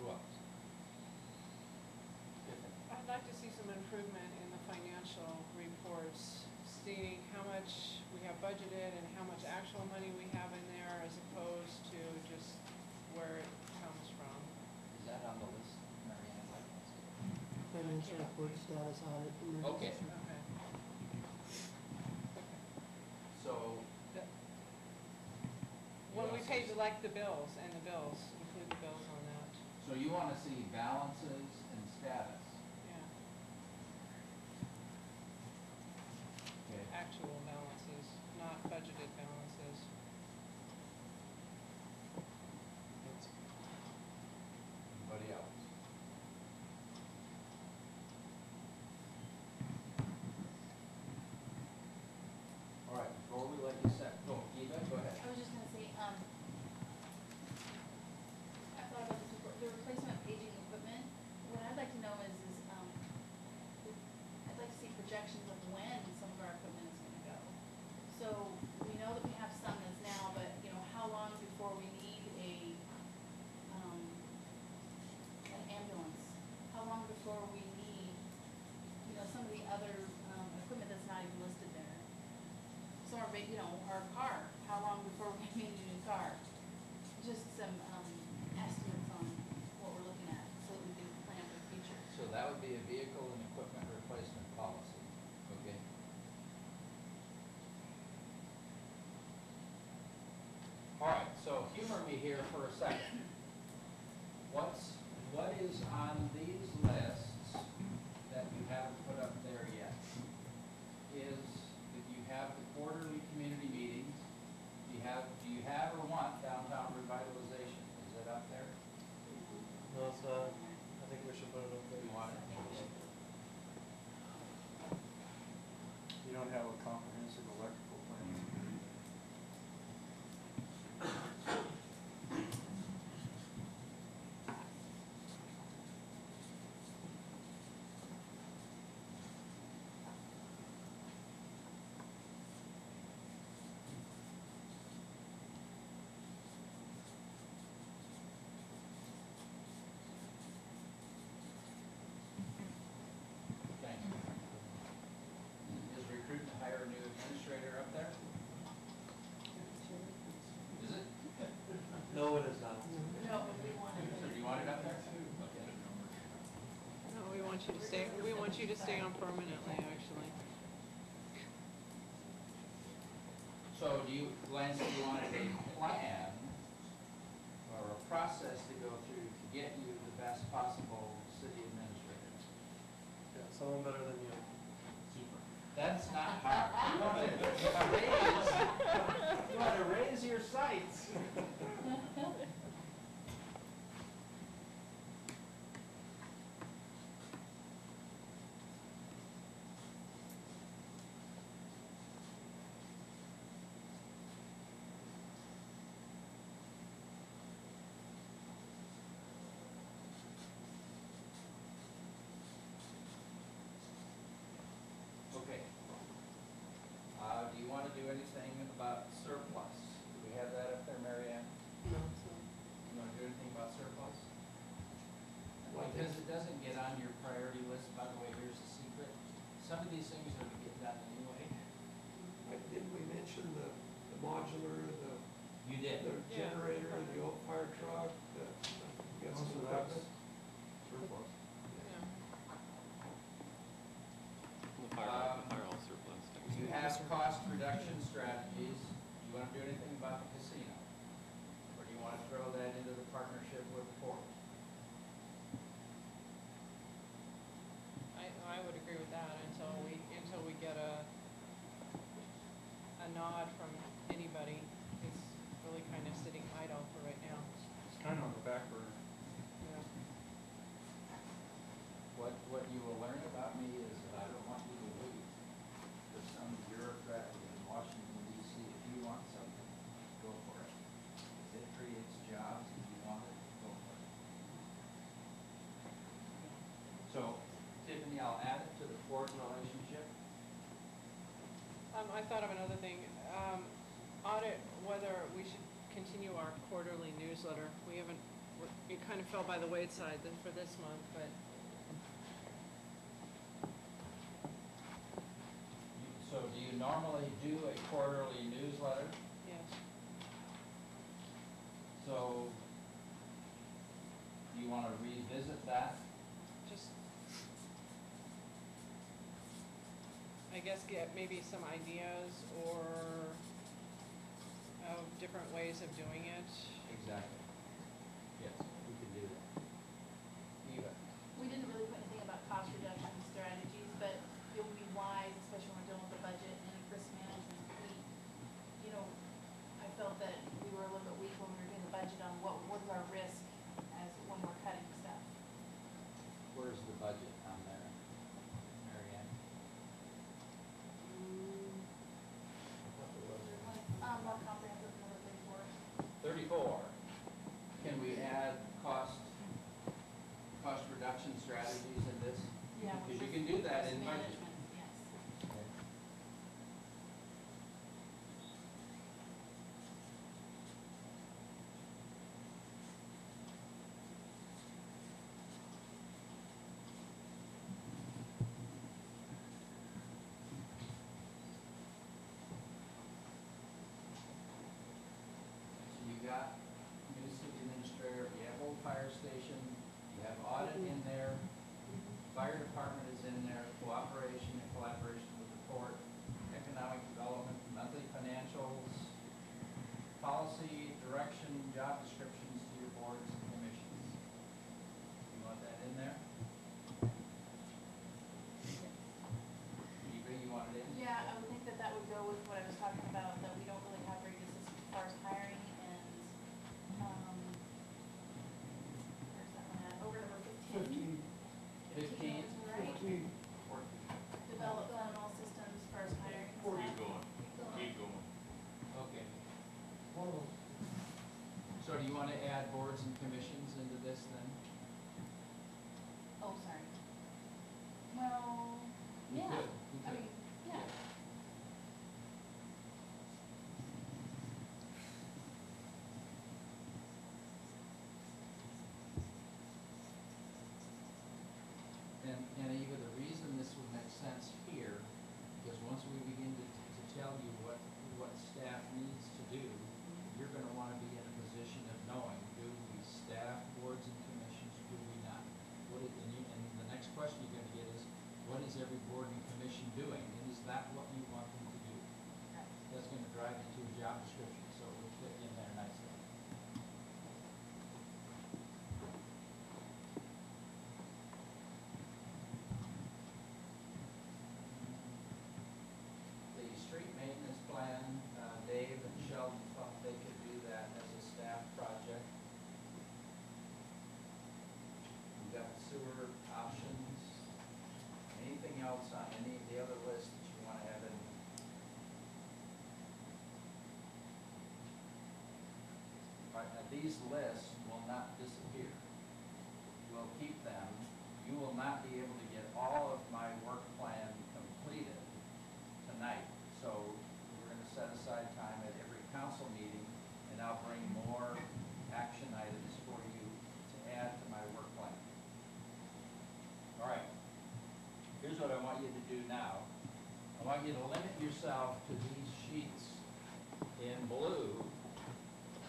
Who else? I'd like to see some improvement in the financial reports stating how much we have budgeted and how much actual money we have in there as opposed to just where it comes from. Is that on the list, Marianne? Financial report, status audit. and then- Okay. Okay. So, When we Yes. pay like the bills, include the bills on that, so you want to see balances and status? yeah, Okay. actual balances, not budgeted balances. Anybody else? All right, before we let you set, go, Eva, go ahead. I was just gonna say, I thought about this before, the replacement of aging equipment. What I'd like to know is, I'd like to see projections of when some of our equipment is gonna go. So, we know that we have some that's now, but, you know, how long before we need an ambulance? How long before we need, you know, some of the other, equipment that's not even listed there? So our, you know, our car, how long before we need a new car? Just some, estimates on what we're looking at, so that we can plan for the future. So that would be a vehicle and equipment replacement policy, okay? All right, so humor me here for a second. What is on these lists that you haven't put up there yet? Is that you have the quarterly community meetings, do you have or want downtown revitalization? Is it up there? No, it's not. I think we should put it up there. You want it? You don't have a comprehensive electrical plan. Okay. Is recruit and hire a new administrator up there? Is it? No, it is not. No, but we want So it. do you want it up there? Okay. No, we want you to stay on permanently, actually. So Lance, do you want a plan or a process to go through to get you the best possible city administrator? Yeah, someone better than you. Super. That's not hard. You want to raise your sights. Okay. Do you want to do anything about surplus? Do we have that up there, Mary Ann? No, so, You want to do anything about surplus? Well, Because it doesn't get on your priority list, by the way, here's a secret. Some of these things are to get done anyway. Didn't we mention the modular, You did. the Yeah. generator, the old fire truck, the, you got some Most of that's equipment? surplus. Yeah. The fire hall surplus. You have cost reduction strategies. Do you wanna do anything about the casino? Or do you wanna throw that into the partnership with the port? I would agree with that until we get a nod from anybody. It's really kind of sitting idle for right now. It's kind of on the back burner. Yeah. What you will learn about me is that I don't want you to wait for some bureaucrat in Washington DC. If you want something, go for it. If it creates jobs, if you want it, go for it. So, Tiffany, I'll add it to the port relationship. I thought of another thing, audit whether we should continue our quarterly newsletter. We haven't, it kind of fell by the wayside for this month, but So do you normally do a quarterly newsletter? yes. So, do you want to revisit that? Just, I guess get maybe some ideas or of different ways of doing it. Exactly. Yes, we can do that. Eva? We didn't really put anything about cost reduction strategies, but it would be wise, especially when we're dealing with the budget and risk management. I felt that we were a little bit weak when we were doing the budget on what is our risk as when we're cutting stuff. Where's the budget on there, Mary Ann? More comprehensive than the before. 34. Can we add cost reduction strategies in this? Yeah. Because you can do that risk in budget. management, yes. So you got new city administrator, you have old fire station, you have audit in there, fire department is in there, cooperation and collaboration with the port, economic development, monthly financials, policy, direction, job descriptions to your boards and commissions. You want that in there? Eva, you want it in? Yeah, I would think that that would go with what I was talking about, that we don't really have very good system as far as hiring and, where's that one at? Over number 15. 15. Right? 15. Develop all systems as far as hiring and Keep stuff. going, keep going. Okay. One of those. So do you want to add boards and commissions into this then? Oh, sorry. Well, You yeah, could, you I could. mean, yeah. And even the reason this would make sense here, because once we begin to tell you what staff needs to do, you're gonna wanna be in a position of knowing, do we staff boards and commissions, do we not? And the next question you're gonna get is, what is every board and commission doing, and is that what you want them to do? That's gonna drive you to a job description, so it will fit in there nicely. The street maintenance plan, Dave and Sheldon thought they could do that as a staff project. We've got sewer options. Anything else on any of the other lists that you want to have in? All right, now these lists will not disappear. We'll keep them. You will not be able to get all of my work plan completed tonight. So we're gonna set aside time at every council meeting, and I'll bring more action items for you to add to my work plan. All right, here's what I want you to do now. I want you to limit yourself to these sheets in blue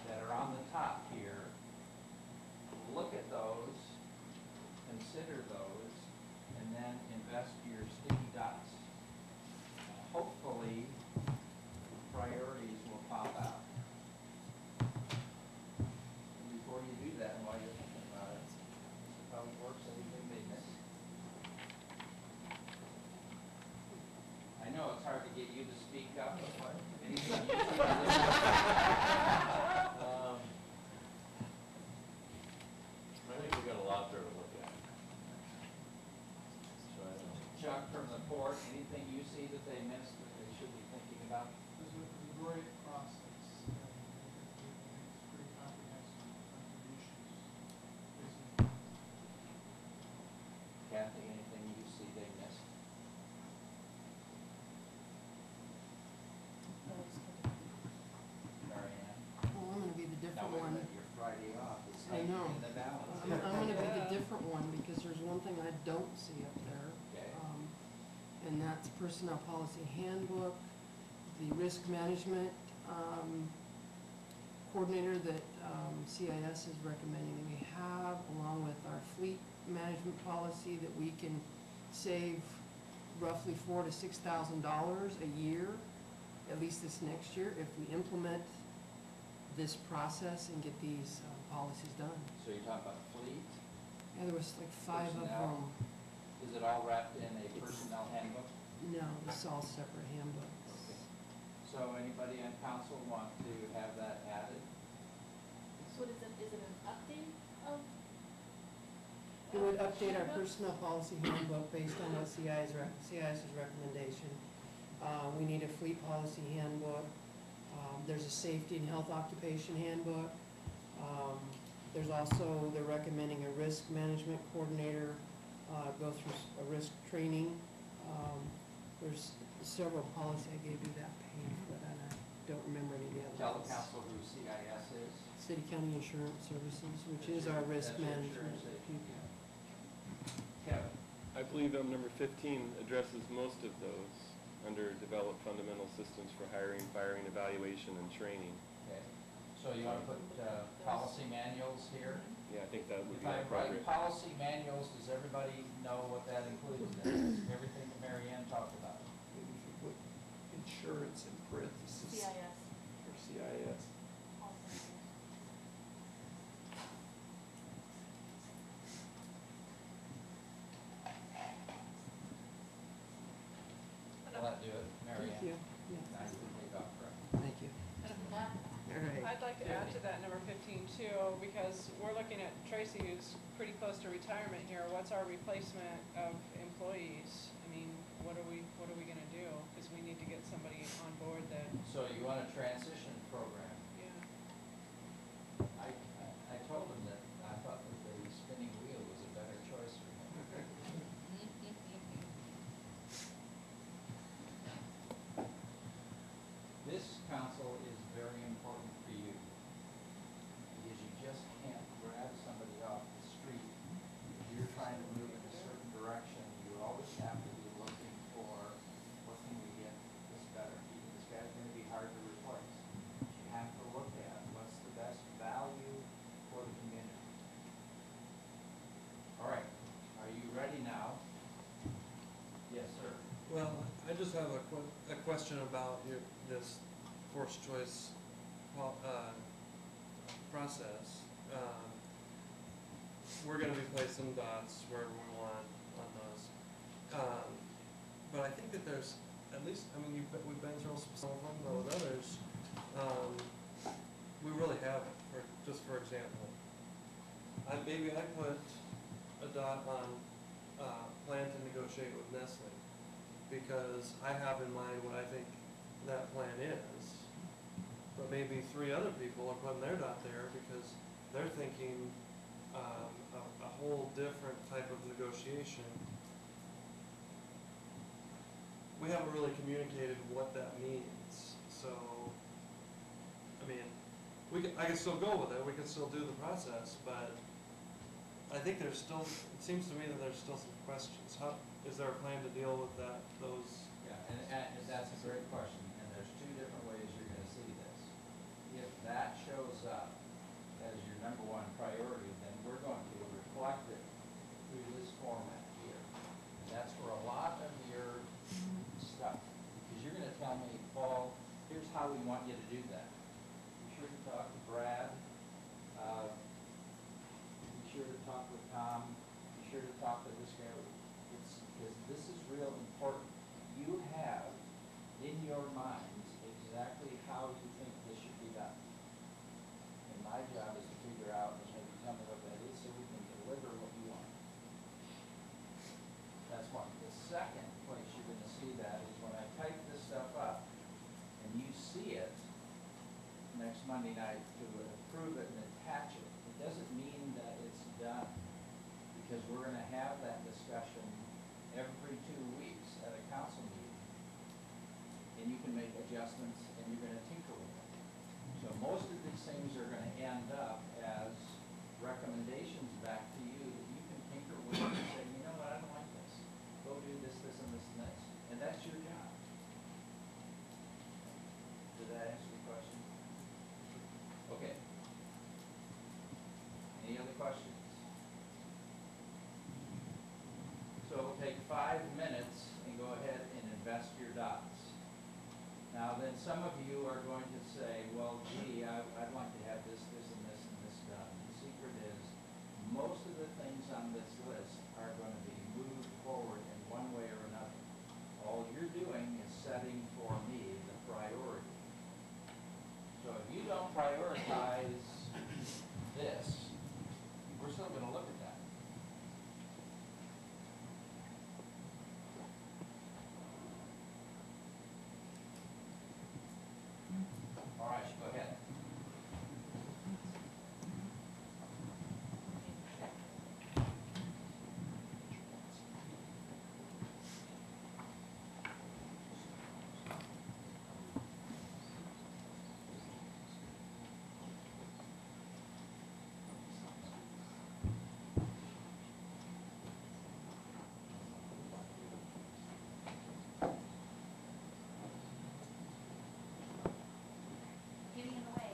that are on the top here. Look at those, consider those, and then invest your sticky dots. Hopefully, priorities will pop report, anything you see that they missed that they should be thinking about? This was a great process, and it's pretty comprehensive contributions. Kathy, anything you see they missed? Mary Ann? Well, I'm gonna be the Now, different wait a one. minute, your Friday off is I know. tightening the balance. I'm gonna be the different one, because there's one thing I don't see up there. Okay. And that's personnel policy handbook, the risk management, coordinator that, CIS is recommending that we have, along with our fleet management policy, that we can save roughly $4,000 to $6,000 a year, at least this next year, if we implement this process and get these policies done. So you're talking about fleet? And there was like 5 of Personnel. them. Is it all wrapped in a personnel handbook? No, it's all separate handbooks. Okay. So anybody on council want to have that added? So is it an update of? It would update our handbooks? personnel policy handbook based on what CIS's recommendation. We need a fleet policy handbook. There's a safety and health occupation handbook. There's also, they're recommending a risk management coordinator, go through a risk training. There's several policies, I gave you that page, but I don't remember any of the Tell others. the council who CIS is. City County Insurance Services, which That's is your- our risk that's your management. insurance agent. Kevin? I believe number 15 addresses most of those under develop fundamental systems for hiring, firing, evaluation, and training. Okay. So you want to put policy manuals here? Yeah, I think that would If be I write appropriate. policy manuals, does everybody know what that includes then? Everything that Mary Ann talked about? Maybe if you put insurance in parentheses CIS. for CIS. Will that do it, Mary Ann? Thank you. Yeah, Now you can take off, correct? thank you. All right. I'd like to add to that number 15 too, because we're looking at Tracy, who's pretty close to retirement here. What's our replacement of employees? I mean, what are we gonna do? Because we need to get somebody on board that, So you want a transition program? yeah. I told him that I thought that the spinning wheel was a better choice for him. This council is very important for you, because you just can't grab somebody off the street. If you're trying to move in a certain direction, you always have to be looking for, what can we get this better? This guy's gonna be hard to replace. You have to look at what's the best value for the community. All right, are you ready now? Yes, sir. Well, I just have a question about this forced choice, process. We're gonna be placing dots wherever we want on those. But I think that there's, at least, I mean, we've been through some of them, but with others, we really haven't, for example. Maybe I put a dot on, plan to negotiate with Nestle, because I have in mind what I think that plan is. But maybe 3 other people are putting their dot there because they're thinking a whole different type of negotiation. We haven't really communicated what that means, so, I mean, I can still go with it, we can still do the process, but I think there's still, it seems to me that there's still some questions. Is there a plan to deal with those? Yeah, and that's a great question, and there's 2 different ways you're gonna see this. If that shows up as your number 1 priority, then we're going to reflect it through this format here. And that's where a lot of your stuff, because you're gonna tell me, Paul, here's how we want you to do that. Be sure to talk to Brad, be sure to talk with Tom, be sure to talk to this guy. Because this is real important. You have in your minds exactly how you think this should be done. And my job is to figure out and maybe tell me what that is so we can deliver what you want. That's one. The second place you're next Monday night to approve it and attach it, it doesn't mean that it's done. Because we're gonna have that discussion every 2 weeks at a council meeting. And you can make adjustments and you're gonna tinker with it. So most of these things are gonna end up as recommendations back to you that you can tinker with and say, you know what, I don't like this. Go do this, this, and this, and this. And that's your job. Did that answer your question? Okay. Any other questions? So take 5 minutes and go ahead and invest your dots. Now then, some of you are going to say, well, gee, I'd like to have this, this, and this, and this done. The secret is, most of the things on this list are going to be moved forward in one way or another. All you're doing is setting for me the priority. So if you don't prioritize this, we're still going to look at that. All right, go ahead. Getting in the way.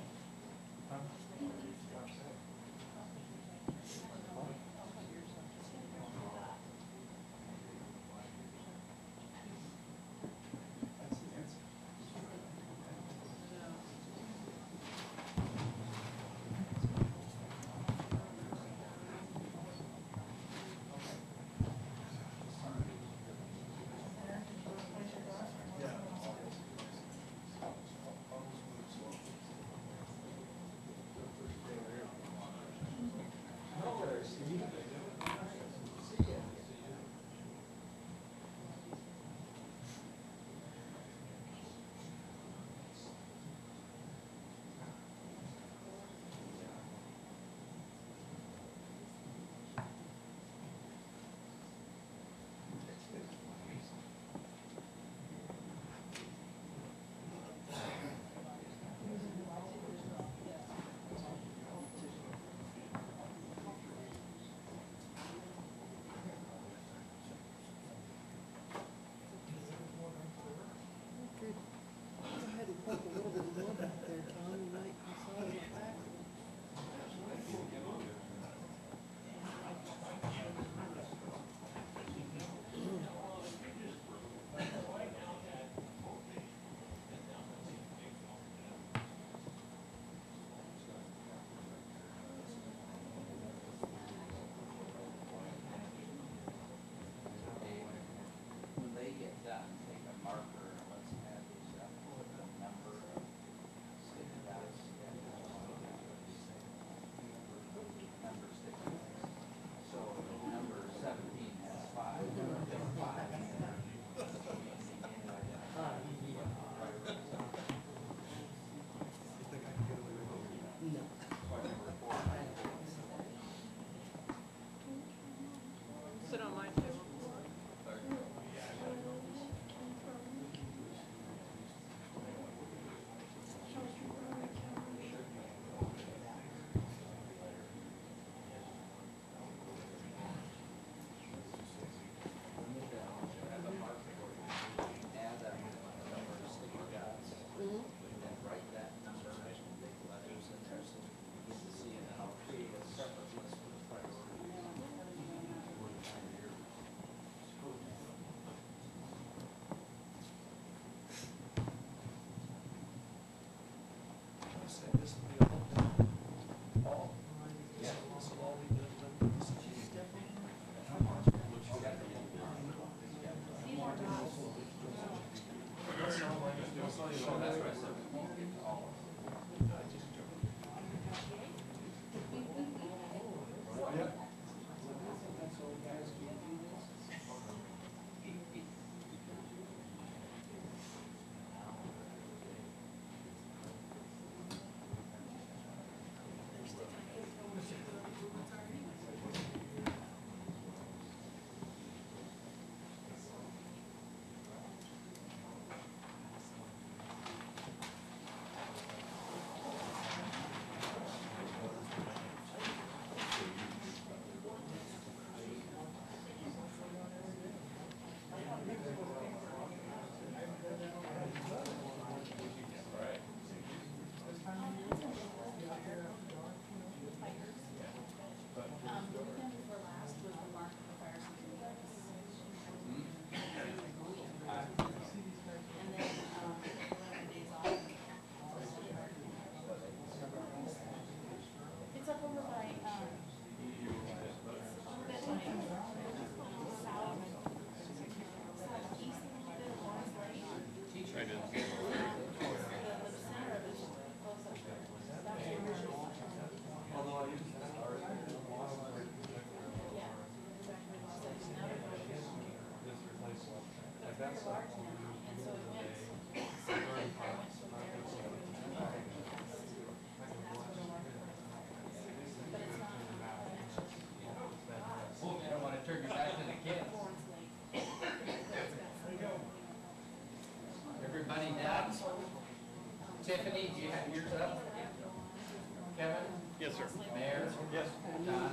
Good. Go ahead and poke a little bit more back there, Tom, you might consolidate it back. When they get done, take a marker and let's add these up, put the number of sticky dots. Number sticky dots. So number 17 has 5, pick 5. No. Sit on my table. Add up the number of sticky dots. Mhm. And then write that number in big letters in there so we get to see it. And I'll create a separate list for the priority. I said this will be all done. All? Yeah. This will all be done. So that's what I said, we won't get to all of them. So guys, can you do this? done? Tiffany, do you have yours up? Kevin? Yes, sir. Mayor? Yes. Don?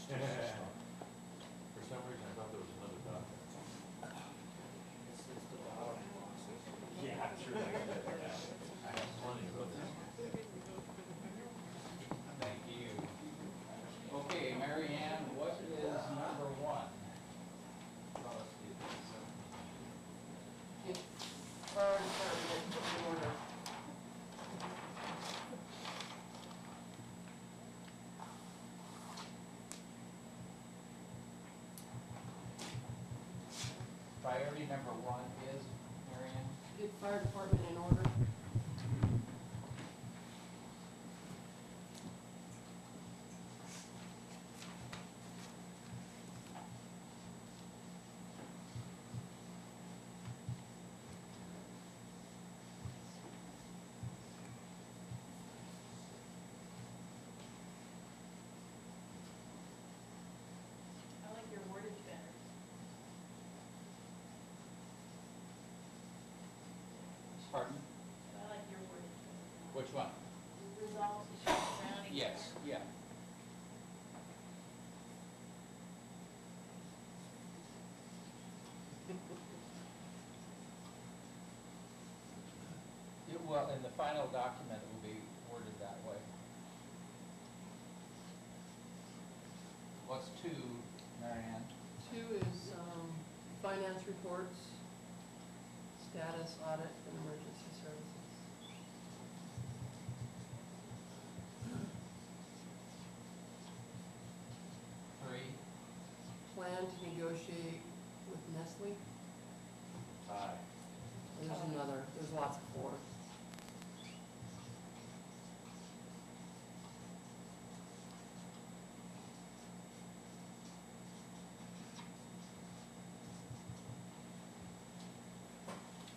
For some reason, I thought there was another doctor. Yeah, I'm sure. I have plenty of those. Thank you. Okay, Mary Ann, what is number one? Tell us the- Get fire department in order. Priority number one is, Mary Ann? Get fire department in order. I like your wordage better. Pardon? I like your wordage better. Which one? Resolve issues surrounding. Yes, yeah. Well, in the final document, it will be worded that way. What's two, Mary Ann? 2 is finance reports, status audit, and emergency services. Three? Plan to negotiate with Nestle. Aye. There's lots of 4.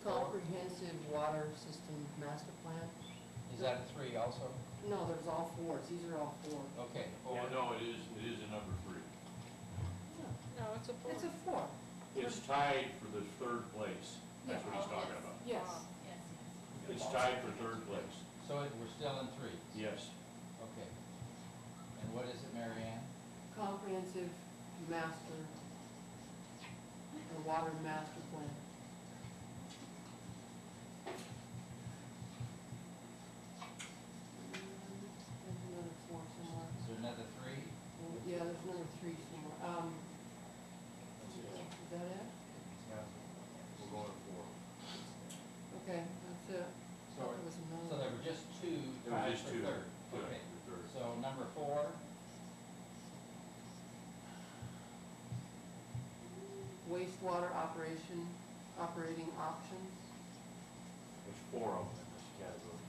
Comprehensive water system master plan. Is that a three also? No, there's all 4s. These are all 4. Okay, four. Yeah, no, it is a number 3. No, it's a 4. It's a 4. It's tied for the 3rd place. That's what he's talking about. Yes. Yes, yes. It's tied for 3rd place. So we're still in three? Yes. Okay. And what is it, Mary Ann? Comprehensive master, or water master plan. There's another 4 somewhere. Is there another three? Yeah, there's number 3 somewhere. Is that it? We're going for. Okay, that's it. So, There was so another. there were just two There were tied just for two. third. Good, Okay. for 3rd. So number four, Wastewater operating options. There's 4 of them in this category.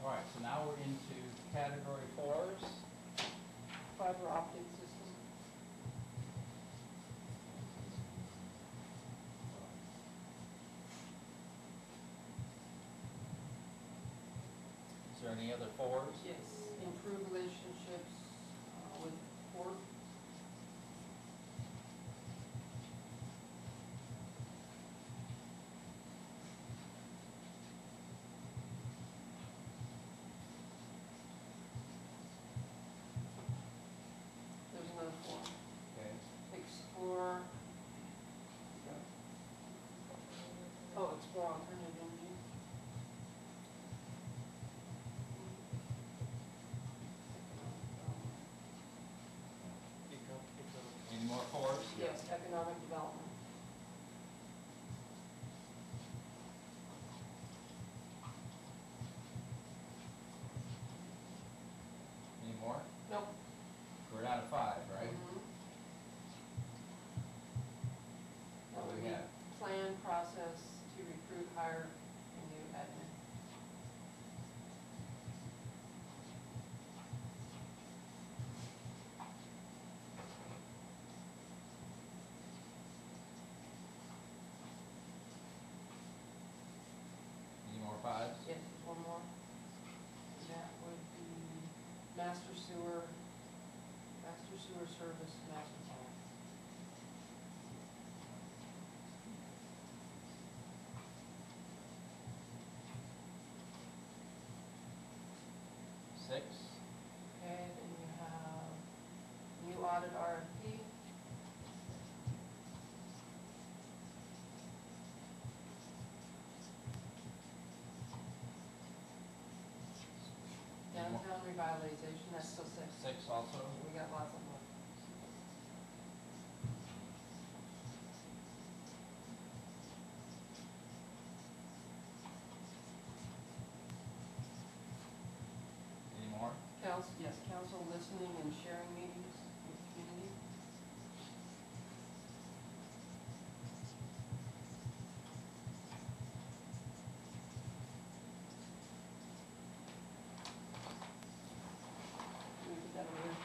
all right, so now we're into category fours. Fiber optic system. any other fours? Yes, improve relationships with court. There's another four. Okay. Explore. Oh, explore alternative energy. Any more fours? Yes, economic development. Any more? Nope. We're down to 5, right? Mhm. That What do would we be have? plan process to recruit, hire, and new admin. Any more 5s? Yes, there's one more. That would be master sewer service master plan. Six? Okay, then you have new audit RFP. Any more? Downtown revitalization, that's still 6. 6 also? We got lots of them. Any more? Council, yes, council listening and sharing meetings with the community. Can we put that over here?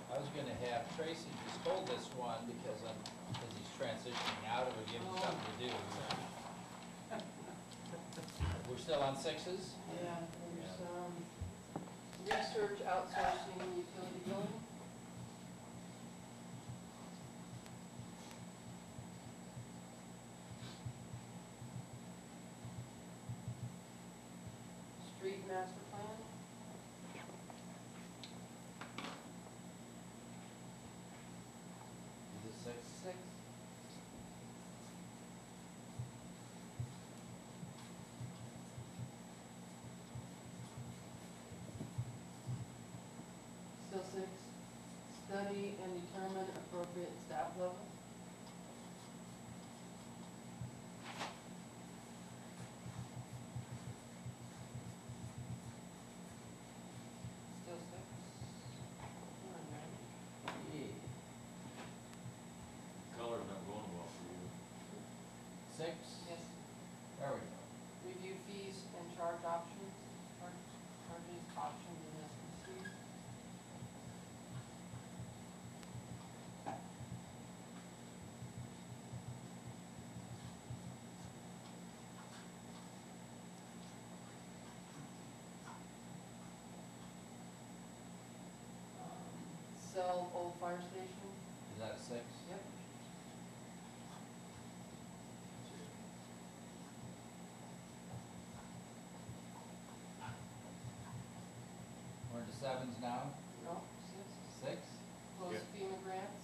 I was gonna have Tracy just hold this one because he's transitioning out, it would give him Oh. something to do. We're still on 6s? Yeah, there's, research outsourcing utility billing. Street master plan. Is it 6? 6. Still 6. Study and determine appropriate staff level. Still 6. Yeah. Color's not going well for you. 6? Yes. There we go. Review fees and charge options, charges, options, and SPC. Sell old fire station. Is that a 6? Yep. We're into 7s now? No, 6. 6? Close Yeah. FEMA grants.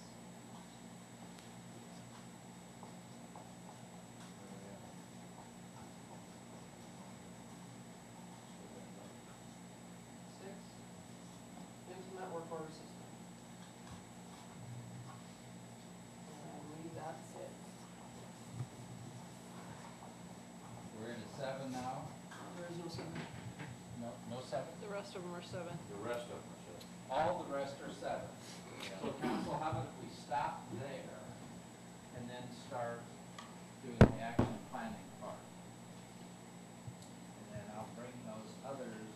Six. Implement work order system. And I believe that's it. We're into 7 now? There is no 7. No 7? The rest of them are 7. The rest of them are set. All the rest are 7. So council, how about if we stop there and then start doing the action planning part? And then I'll bring those others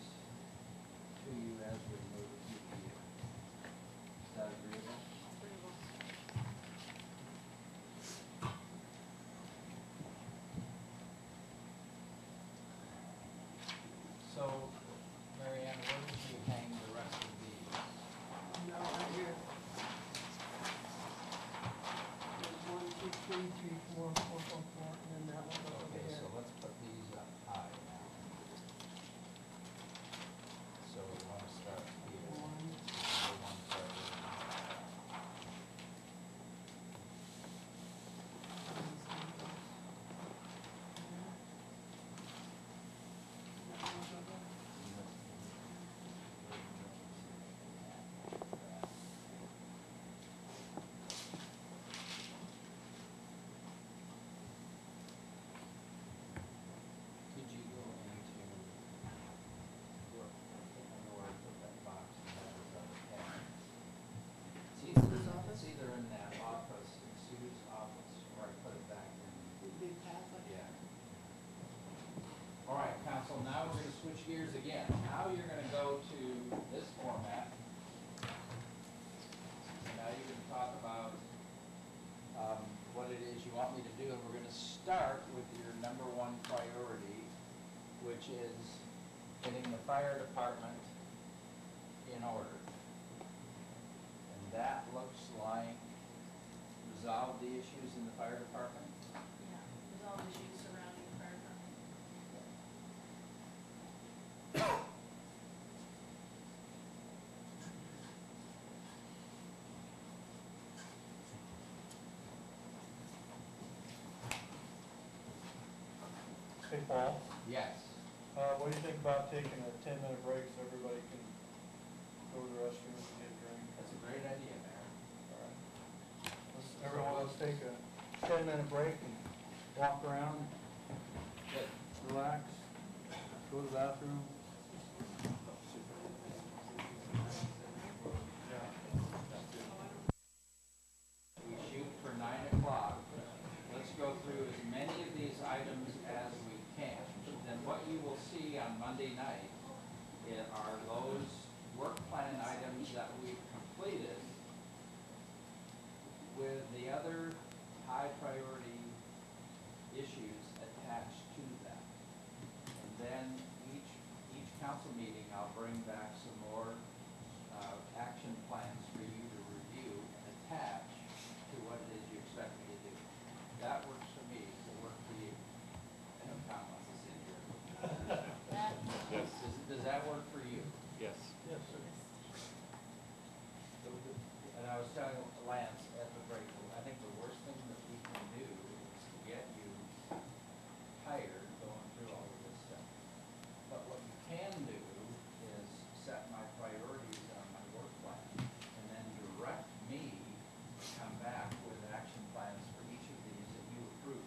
to you as we move through the year. Is that agreeable? So, now we're gonna switch gears again. Now you're gonna go to this format. Now you're gonna talk about, what it is you want me to do, and we're gonna start with your number one priority, which is getting the fire department in order. And that looks like resolve the issues in the fire department. Yeah, resolve issues surrounding the fire department. Hey, Paul, Yes. what do you think about taking a 10-minute break so everybody can go to the restroom and get a drink? That's a great idea, Mayor. All right. Everyone, let's take a 10-minute break and walk around, Good. relax, go to the bathroom. We shoot for 9 o'clock. Let's go through as many of these items as we can. Then what you will see on Monday night are those work plan items that we've completed with the other high priority issues attached to them. And then each council meeting, I'll bring back some more action plans for you to review and attach to what it is you expect me to do. That works for me, does it work for you? I know Tom wants to sit here. Yes. Does that work for you? Yes. Yes, sir. And I was telling Lance at the break, I think the worst thing that we can do is to get you tired going through all of this stuff. But what you can do is set my priorities on my work plan and then direct me to come back with action plans for each of these that you approve.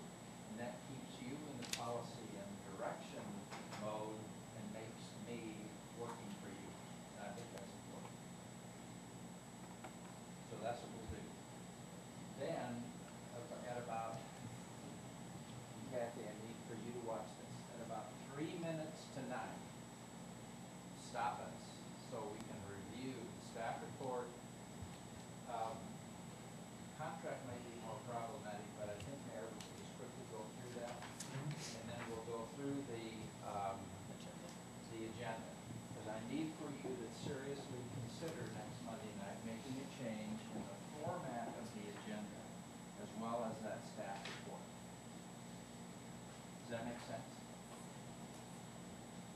And that keeps you in the policy and direction mode and makes me working for you. And I think that's important. So that's what we'll do. Then, at about, Kathy, I need for you to watch this, at about 3 minutes to 9, stop us so we can review the staff report. Contract may be more problematic, but I think Mayor, we can just quickly go through that. And then we'll go through the agenda. Because I need for you to seriously consider next Monday night making a change in the format of the agenda as well as that staff report. Does that make sense?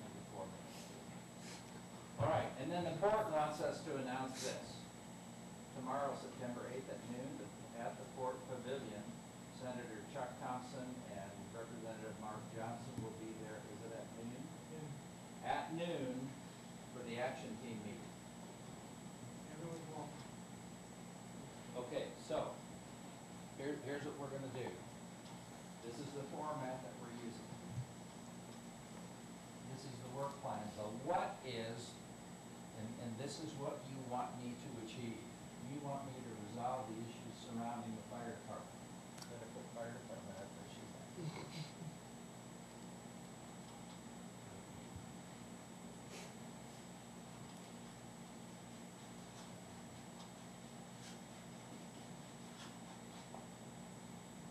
Maybe 4 minutes. All right, and then the board wants us to announce this. Tomorrow, September 8th at noon, at the Port Pavilion, Senator Chuck Thompson and Representative Mark Johnson will be there. Is it at noon? At noon for the action team meeting. Everyone's welcome. Okay, so here's what we're going to do. This is the format that we're using. This is the work plan. The what is, and this is what you want me to achieve. You want me to resolve the issues surrounding the fire department. Better put fire department up there, shoot that.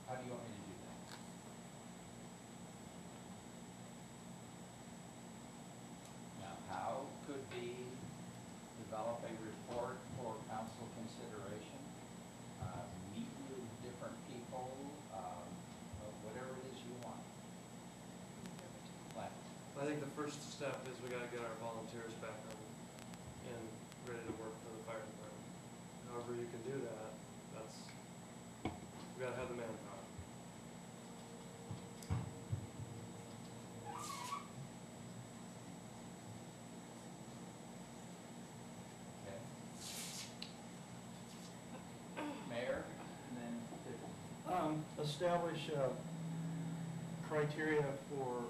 How do you want me to do that? Now, how could be develop a report for council consideration, meet with different people, whatever it is you want. Lance? I think the first step is we gotta get our volunteers back on and ready to work for the fire department. However you can do that, we gotta have the manpower. Okay. Mayor, and then Tiffany. Establish criteria for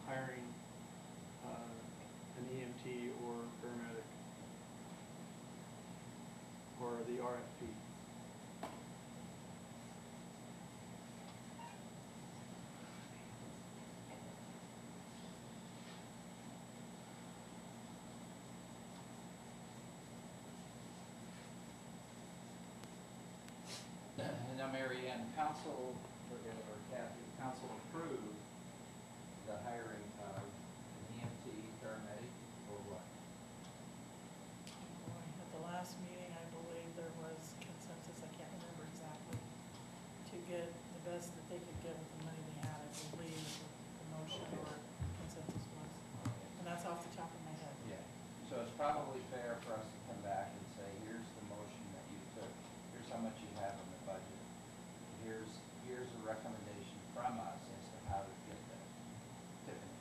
hiring an EMT or paramedic or the RFP. Now, Mary Ann, council, or Kathy, council approved the hiring of an EMT, paramedic, or what? Boy, at the last meeting, I believe there was consensus, I can't remember exactly, to get the best that they could get with the money they had, I believe, the motion or consensus was. And that's off the top of my head. Yeah, so it's probably fair for us to come back and say, here's the motion that you took, here's how much you have in the budget, here's a recommendation from us as to how to get that. Tiffany?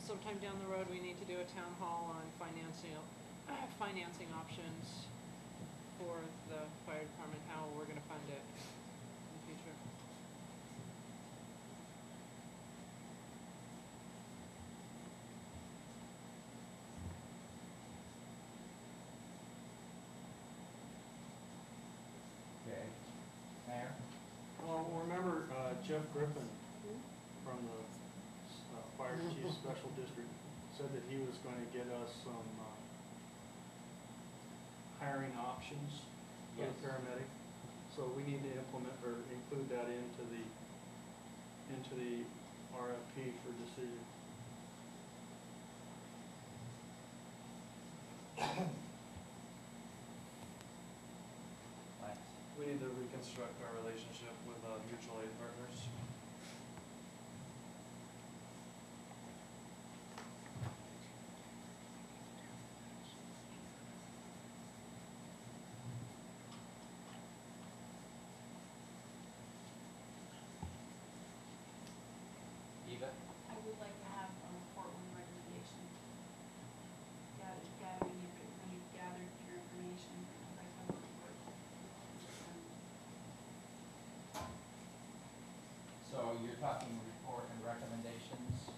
Sometime down the road, we need to do a town hall on financing options for the fire department, how we're gonna fund it in the future. Okay. Mayor? Well, remember Jeff Griffin from the Fire Chief Special District said that he was going to get us some hiring options for the Yes. paramedic. So we need to implement or include that into the RFP for decision. Lance? We need to reconstruct our relationship with mutual aid partners. Eva? I would like to have a report on recommendation. Gathering when you've gathered your information, I'd like to have a report. So you're talking report and recommendations?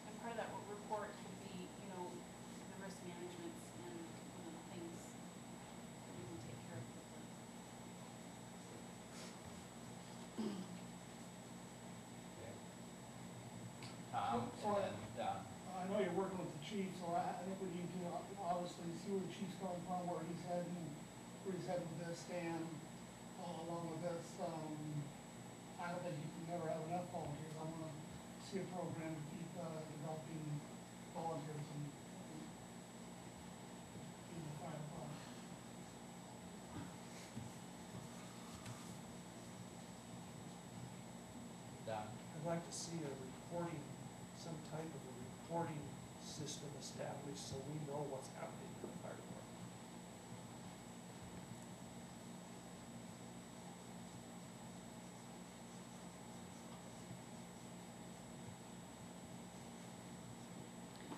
And part of that report could be, the risk management and, things that we can take care of quickly. Okay. Tom, So and then Don. I know you're working with the chief, so I think we need to obviously see where the chief's coming from, where he's heading with this, and along with this, I don't think you can never have enough volunteers. I wanna see a program to keep developing volunteers in the fire department. Don? I'd like to see some type of a reporting system established so we know what's happening in the fire department.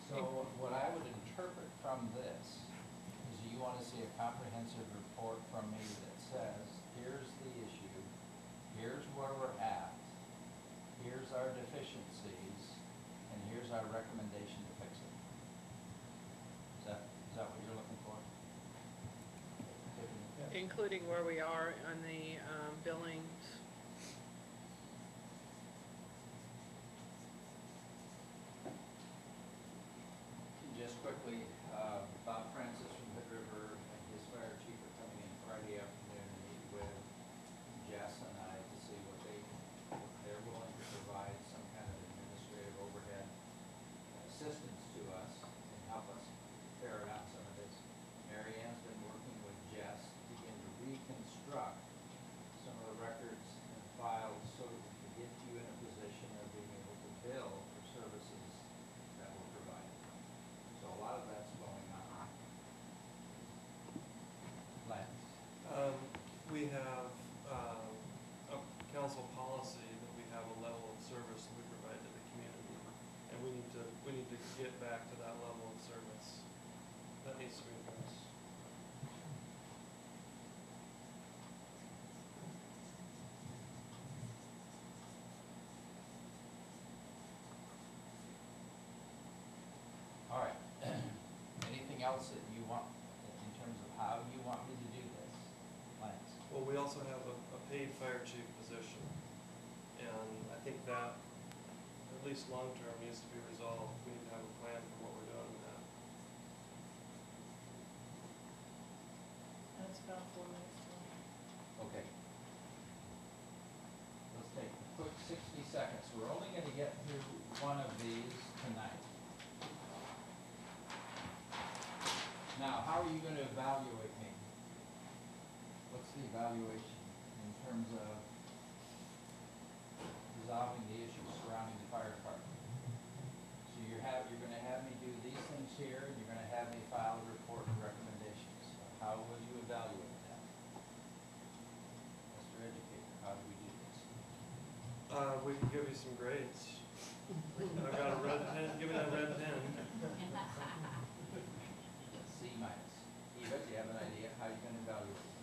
So what I would interpret from this is you want to see a comprehensive report from me that says, here's the issue, here's where we're at, here's our deficiencies, and here's our recommendation to fix it. Is that what you're looking for? Tiffany? Including where we are on the billings. Just quickly, Bob Francis from Hood River and his fire chief are coming in Friday afternoon to meet with Jess and I to see what they're willing to provide some kind of administrative overhead assistance to us and help us ferret out some of this. Mary Ann's been working with Jess to begin to reconstruct some of the records and files so that we can get you in a position of being able to bill for services that were provided. So a lot of that's going on. Lance? We have a council policy that we have a level of service that we provide to the community, and we need to get back to that level of service. That needs to be addressed. All right. Anything else that you want in terms of how you want me to do this? Lance? Well, we also have a paid fire chief position, and I think that, at least long-term, needs to be resolved. We need to have a plan for what we're doing with that. about 4 minutes till. Okay. Let's take a quick 60 seconds. We're only going to get through one of these tonight. Now, how are you going to evaluate me? What's the evaluation in terms of resolving the issues surrounding the fire department? So you're going to have me do these things here, and you're going to have me file a report and recommendations. How will you evaluate that? Mr. Educator, how do we do this? We can give you some grades. I've got a red pen, give me that red pen. C minus. Eva, do you have an idea how you're going to evaluate it?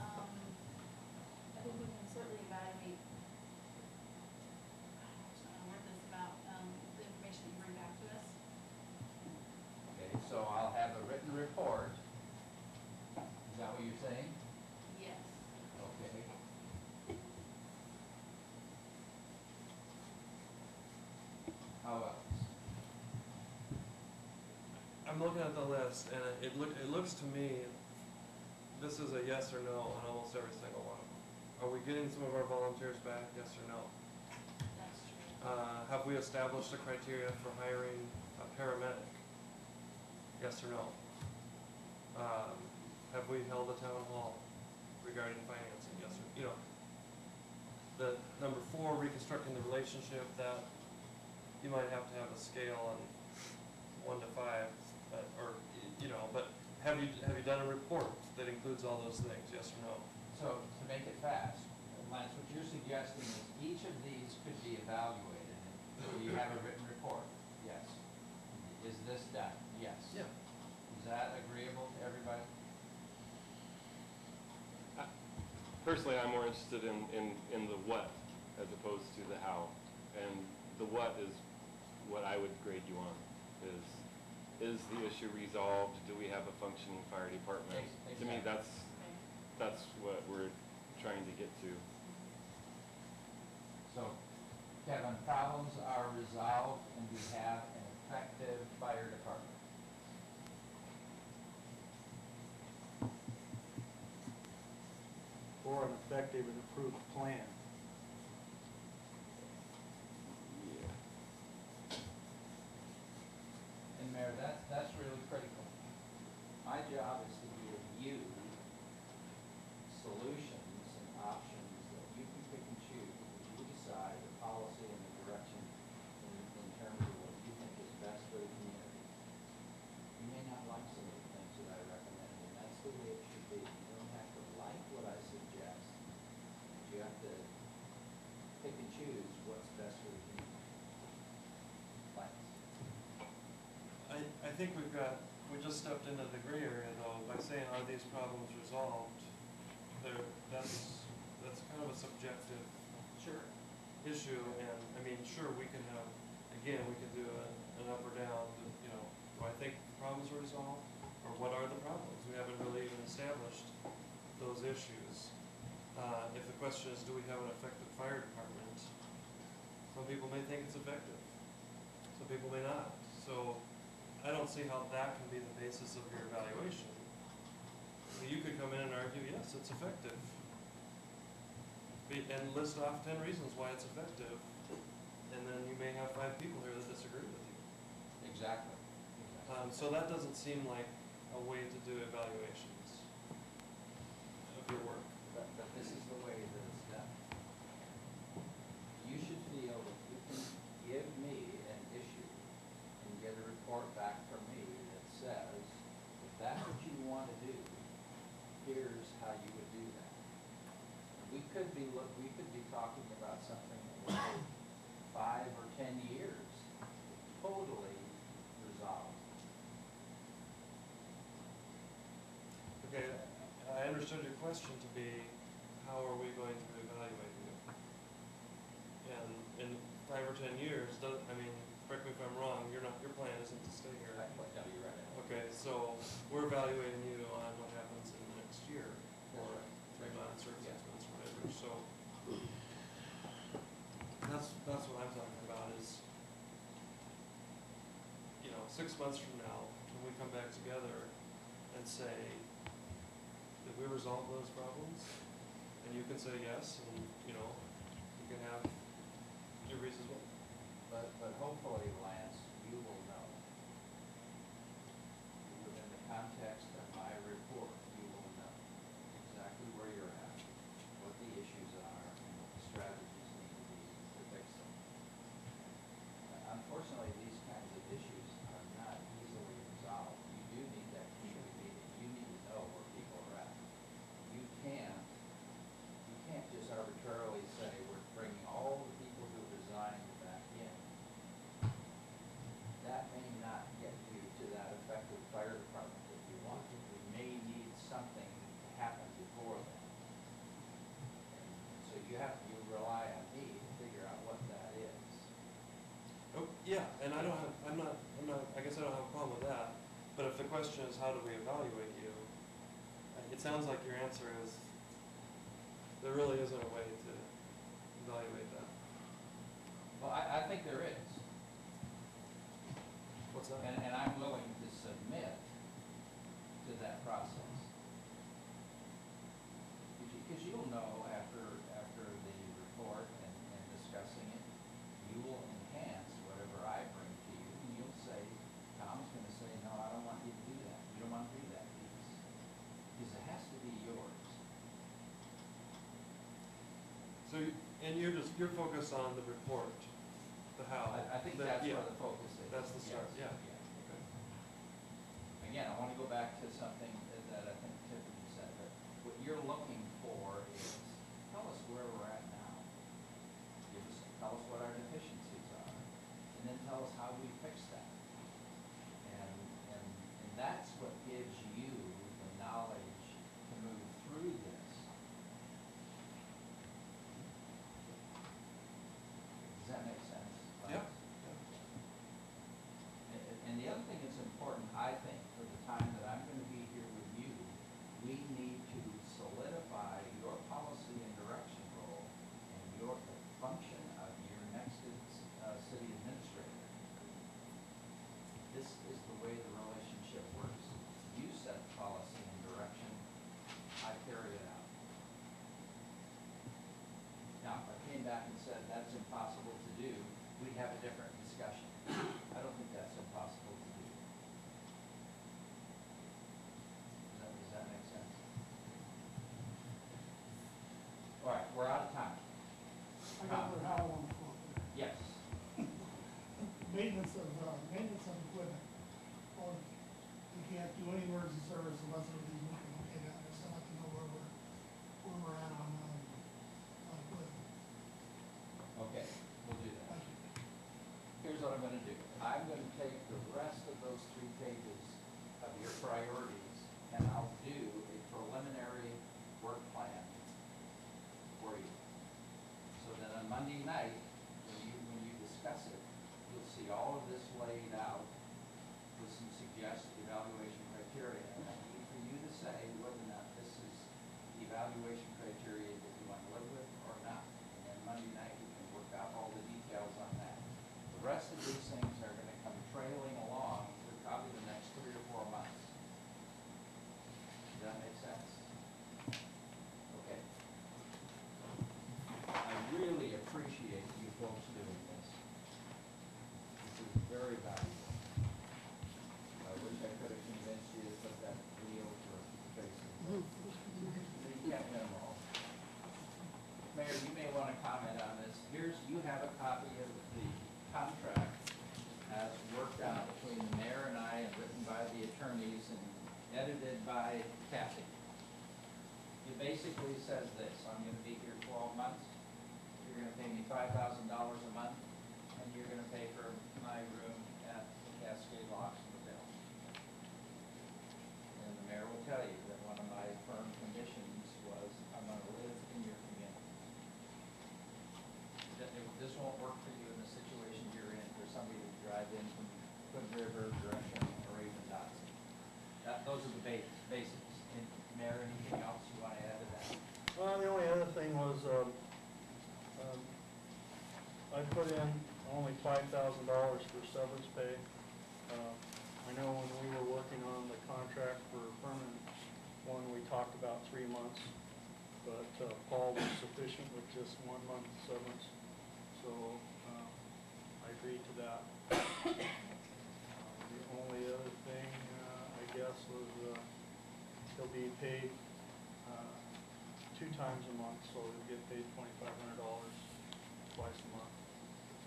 I think we can certainly evaluate, I don't know word this about, the information you bring back to us. Okay, so I'll have a written report. Is that what you're saying? Yes. Okay. How else? I'm looking at the list, and it looks to me, this is a yes or no on almost every single one of them. Are we getting some of our volunteers back, yes or no? That's true. Have we established a criteria for hiring a paramedic? Yes or no? Have we held a town hall regarding financing? Yes or, you know. The number 4, reconstructing the relationship, that you might have to have a scale on 1 to 5, or, you know, but have you done a report that includes all those things, yes or no? So to make it fast, Lance, what you're suggesting is each of these could be evaluated. So you have a written report? Yes. Is this done? Yes. Yeah. Is that agreeable to everybody? Personally, I'm more interested in the what as opposed to the how. And the what is what I would grade you on, is the issue resolved? Do we have a functioning fire department? To me, that's what we're trying to get to. So, Kevin, problems are resolved and we have an effective fire department. Or an effective and approved plan. And Mayor, that's really critical. My job is to give you solutions and options that you can pick and choose as you decide the policy and the direction in terms of what you think is best for the community. You may not like some of the things that I recommend, and that's the way it should be. You don't have to like what I suggest, but you have to pick and choose what's best for the community. Thanks. I think we just stepped into the gray area though, by saying, are these problems resolved? That's kind of a subjective issue, and I mean, sure, we can have, again, we can do an up or down, you know, do I think the problems are resolved? Or what are the problems? We haven't really even established those issues. If the question is, do we have an effective fire department? Some people may think it's effective. Some people may not. So I don't see how that can be the basis of your evaluation. You could come in and argue, yes, it's effective. And list off 10 reasons why it's effective. And then you may have 5 people here that disagree with you. Exactly. So that doesn't seem like a way to do evaluations of your work. But this is the way that it's done. You should feel that you can give me an issue and get a report back from me that says, if that's what you want to do, here's how you would do that. We could be talking about something that would take 5 or 10 years to totally resolve. Okay, I understood your question to be, how are we going to evaluate you? And in 5 or 10 years, I mean, correct me if I'm wrong, your plan isn't to stay here. No, you're right. Okay, so we're evaluating you on what happens in the next year, or 3 months, or 6 months, or whatever, so. That's what I'm talking about is, you know, 6 months from now, when we come back together, and say, did we resolve those problems? And you can say yes, and, you know, you can have your reasons why. But hopefully, Lance, you will know, within the context of my report, you will know exactly where you're at, what the issues are, and what the strategies need to be to fix them. Unfortunately, these kinds of issues are not easily resolved. You do need that community meeting. You need to know where people are at. You can't just arbitrarily say, we're bringing all the people who resigned back in. That may not get you to that effective fire department that you want. We may need something to happen before then. And so you rely on me to figure out what that is. Oh, yeah, and I guess I don't have a problem with that, but if the question is, how do we evaluate you? It sounds like your answer is, there really isn't a way to evaluate that. Well, I think there is. What's that? And I'm willing to submit to that process. Because you'll know after the report and discussing it, you will enhance whatever I bring to you. And you'll say, Tom's going to say, no, I don't want you to do that. You don't want to do that piece. Because it has to be yours. So, and you're focused on the report, the how. I think that's where the focus is. That's the start, Yes. yeah. Okay. Again, I want to go back to something that I think Tiffany said, that what you're looking for is, tell us where we're at now. Tell us what our deficiencies are, and then tell us how we fix that. And that's what gives you the knowledge to move through this. Does that make sense? Yeah. And the other thing that's important, I think, for the time that I'm going to be here with you, we need to solidify your policy and direction role and the function of your next city administrator. This is the way the relationship works. You set policy and direction, I carry it out. Now, if I came back and said that's impossible to do, we'd have a different discussion. I don't think that's impossible to do. Does that make sense? All right, we're out of time. I got where Hal wants to go there. Yes. Maintenance of equipment. Or you can't do any emergency service unless everything's working okay down there, so I'd like to know where we're at on equipment. Okay, we'll do that. Thank you. Here's what I'm gonna do. I'm gonna take the rest of those 3 pages of your priorities, and I'll do a preliminary work plan for you. So then on Monday night, when you discuss it, you'll see all of this laid out with some suggested evaluation criteria. And I need for you to say whether or not this is the evaluation criteria that you want to live with or not. And then Monday night, we can work out all the details on that. The rest of these things are going to come trailing along for probably the next 3 or 4 months. Does that make sense? Okay. I really appreciate you folks doing this. This is very valuable. I wish I could have convinced you to put that video for Facebook. You can't win them all. Mayor, you may want to comment on this. You have a copy of the contract as worked out between the mayor and I and written by the attorneys and edited by Kathy. It basically says this: I'm going to be here 12 months. You're going to pay me $5,000 a month, and you're going to pay for my room at the Cascade Locks Motel. And the mayor will tell you that one of my firm conditions was I'm going to live in your community. This won't work for you in the situation you're in for somebody to drive in from Hood River, Gresham, or even Dotson. Those are the basics. And Mayor, anything else you want to add to that? Well, the only other thing was, I put in only $5,000 for severance pay. I know when we were working on the contract for permanent one, we talked about 3 months, but Paul was sufficient with just 1 month severance, so I agreed to that. The only other thing, I guess, was he'll be paid 2 times a month, so he'll get paid $2,500 twice a month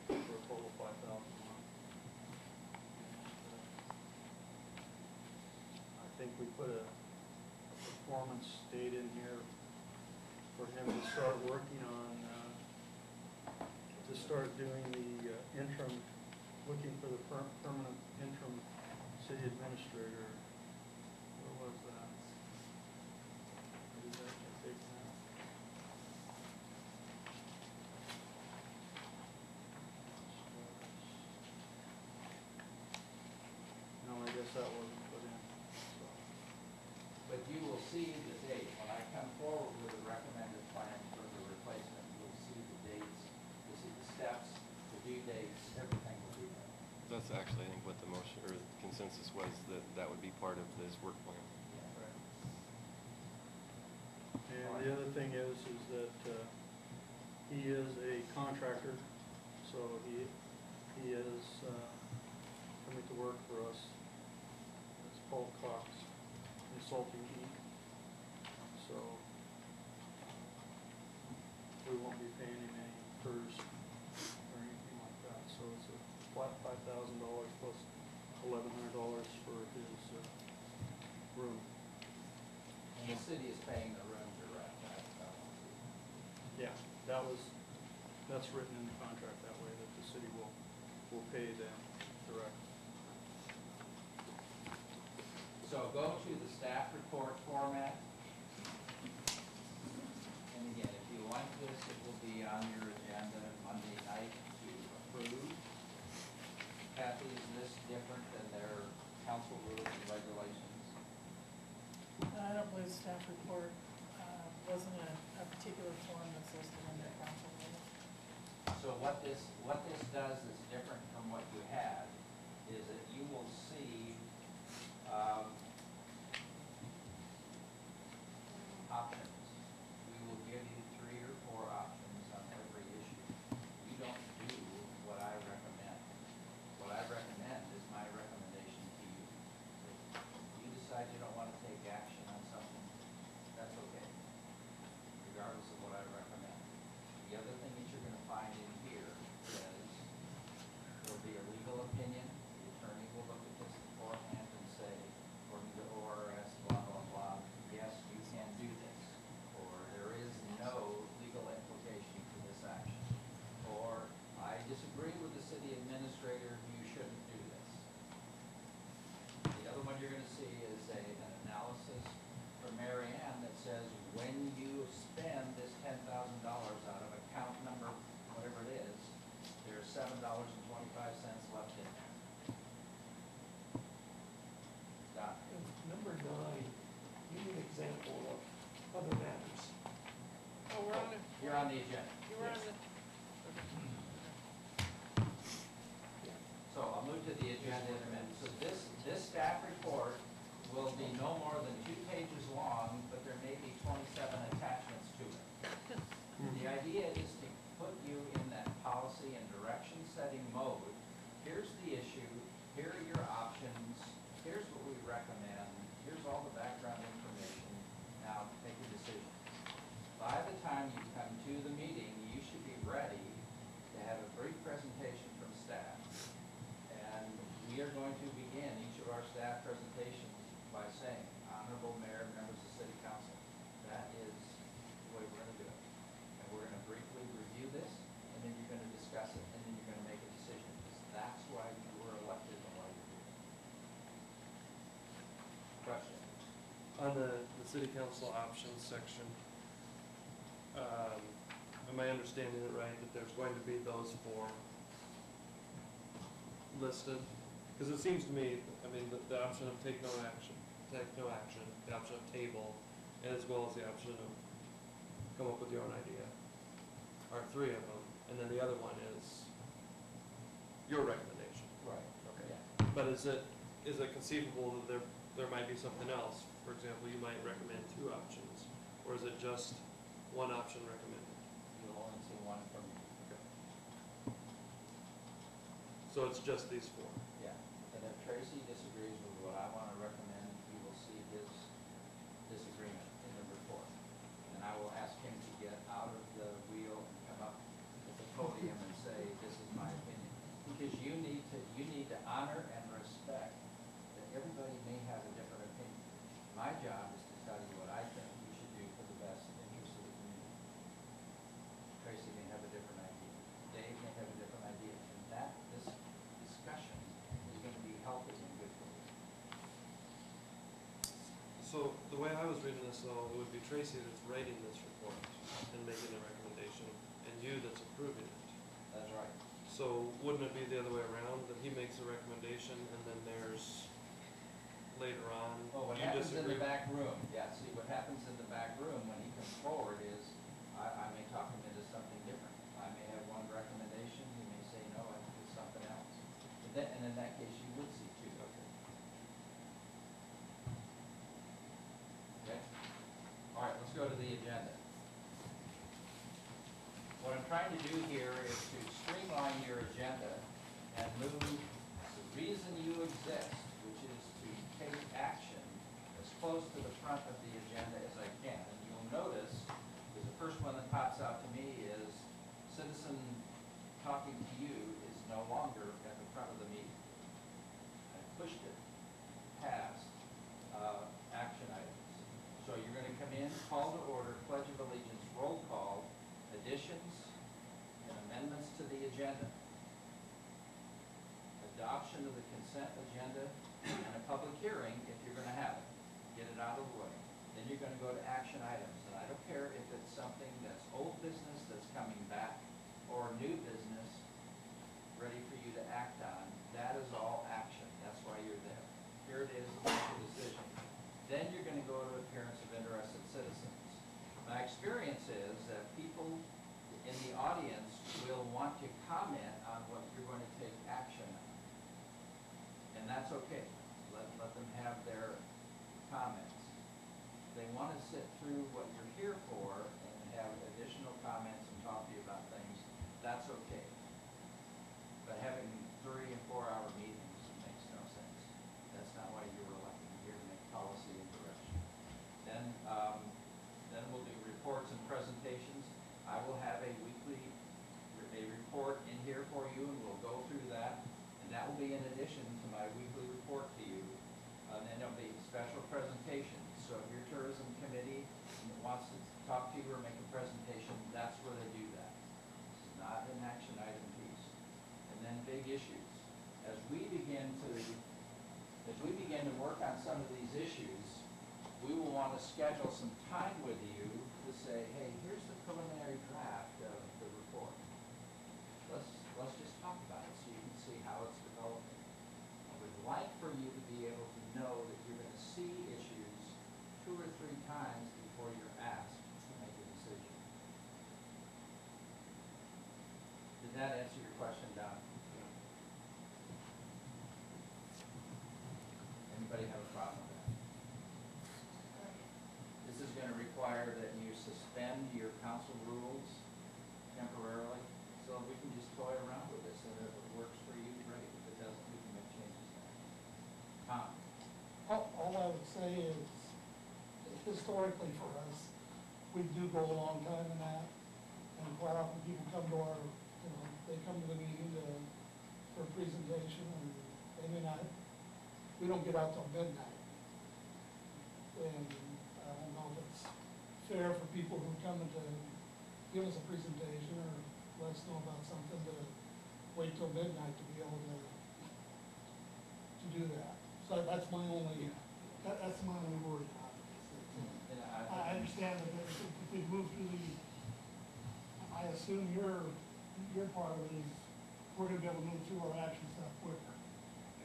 for a total of $5,000 a month. I think we put a performance date in here for him to start working on, to start doing the interim, looking for the permanent interim city administrator. Where was that? Where did that get taken out? No, I guess that wasn't put in, so. But you will see the date, when I come forward with a recommended plan for the replacement, you'll see the dates, you'll see the steps, the due dates, everything will be there. That's actually, I think, what the motion, or consensus was, that that would be part of this work plan. Right. And the other thing is that he is a contractor, so he is coming to work for us. It's Paul Cox Consulting Inc. So we won't be paying him any PERS or anything like that. So it's a flat $5,000 plus $1,100 for his room. And the city is paying the room direct, Yeah, that's written in the contract that way, that the city will pay them direct. So go to the staff report format. And again, if you like this, it will be on your agenda Monday night to approve. Kathy, is this different than their council rules and regulations? I don't believe staff report wasn't a particular form that's listed in their council rules. So what this does is different from what you had, is that you will see options. We will give you 3 or 4 options on every issue. You don't do what I recommend. What I recommend is my recommendation to you. If you decide you don't want to take action on something, that's okay, regardless of what I recommend. The other thing that you're going to find in here is there'll be a legal opinion. The attorney will look at this beforehand and say, according to ORS, blah, blah, blah, yes, you can do this. Or there is no legal implication for this action. Or I disagree with the city administrator, you shouldn't do this. The other one you're going to see is an analysis from Mary Ann that says when you spend this $10,000 out of account number, whatever it is, there's $7.25 left in there. Done. Number 9, give me an example of other matters. Oh, we're on it. You're on the agenda. You were on the, So I'll move to the agenda in a minute. So this staff report will be no more than 2 pages long, but there may be 27 attachments to it. The idea is to put you in that policy and direction setting mode. Here's the issue, here are your options, here's what we recommend, here's all the background information. Now make your decision. By the time you come to the meeting, you should be ready to have a brief presentation from staff. And we are going to begin each of our staff presentations by saying, Honorable Mayor, members of City Council, that is the way we're going to do it. And we're going to briefly review this, and then you're going to discuss it, and then you're going to make a decision. Because that's why you were elected and why you're here. Question? On the city council options section, am I understanding it right, that there's going to be those 4 listed? Because it seems to me, I mean, the option of take no action, the option of table, and as well as the option of come up with your own idea, are 3 of them, and then the other one is your recommendation. Right. Okay. Yeah. But is it, is it conceivable that there might be something else? For example, you might recommend 2 options, or is it just one option recommended? You'll only see one from me. So it's just these 4? Yeah, and if Tracy disagrees with what I want to recommend, you will see his disagreement in the report. And I will ask him to get out of the wheel and come up at the podium and say, this is my opinion. Because you need to honor and respect that everybody may have a different opinion. My job is to tell you what I think we should do for the best interest of the community. Tracy may have a different idea. Dave may have a different idea. And this discussion is going to be healthy and good for you. So the way I was reading this though, it would be Tracy that's writing this report and making the recommendation, and you that's approving it. That's right. So wouldn't it be the other way around, that he makes a recommendation and then there's later on, Well, what you happens in disagree? the back room, yeah, see, what happens in the back room when he comes forward is, I may talk him into something different. I may have one recommendation, he may say, no, I think it's something else. And in that case, you would see 2. Okay? All right, let's go to the agenda. What I'm trying to do here is to streamline your agenda and move the reason you exist, which is to take action, as close to the front of the agenda as I can. And you'll notice, that the first one that pops out to me is citizen talking to you is no longer at the front of the meeting. I pushed it past action items. So you're going to come in, call to order, pledge of allegiance, roll call, additions and amendments to the agenda, adoption of the consent agenda, and a public hearing if you're going to have it. Get it out of the way. Then you're going to go to action items. And I don't care if it's something that's old business that's coming back or new business ready for you to act on. That is all action. That's why you're there. Here it is, make a decision. Then you're going to go to appearance of interested citizens. My experience is that people in the audience will want to comment on what you're going to take action on. And that's okay. Let them have their comments. If they want to sit through what you're here for and have additional comments and talk to you about things, that's okay. But having 3 and 4 hour meetings makes no sense. That's not why you were elected. You're here to make policy and direction. Then we'll do reports and presentations. I will have a report in here for you, and we'll go through that. And that will be in addition to my weekly report to you. And then there'll be special presentations. So if your tourism committee wants to talk to you or make a presentation, that's where they do that. This is not an action item piece. And then big issues. As we begin to work on some of these issues, we will want to schedule some time with you to say, hey, here's the preliminary draft of the report. Let's just talk about it so you can see how it's developing. I would like for you to be able to know that you're going to see issues 2 or 3 times before you're asked to make a decision. Did that answer your question, Don? Anybody have a problem with that? This is going to require that you suspend your council rules temporarily, so we can just toy around with this, and if it works for you, great. If it doesn't, we can make changes then. Tom? All I would say is, historically for us, we do go a long time in that, and quite often people come to our, they come to the meeting for a presentation, and they may not, we don't get out till midnight. And I don't know if it's fair for people who come to give us a presentation or let us know about something to wait till midnight to be able to do that. So that's my only, that's my only worry about it. And I understand that if we move through the, I assume your part of it is, we're gonna be able to move through our action stuff quicker.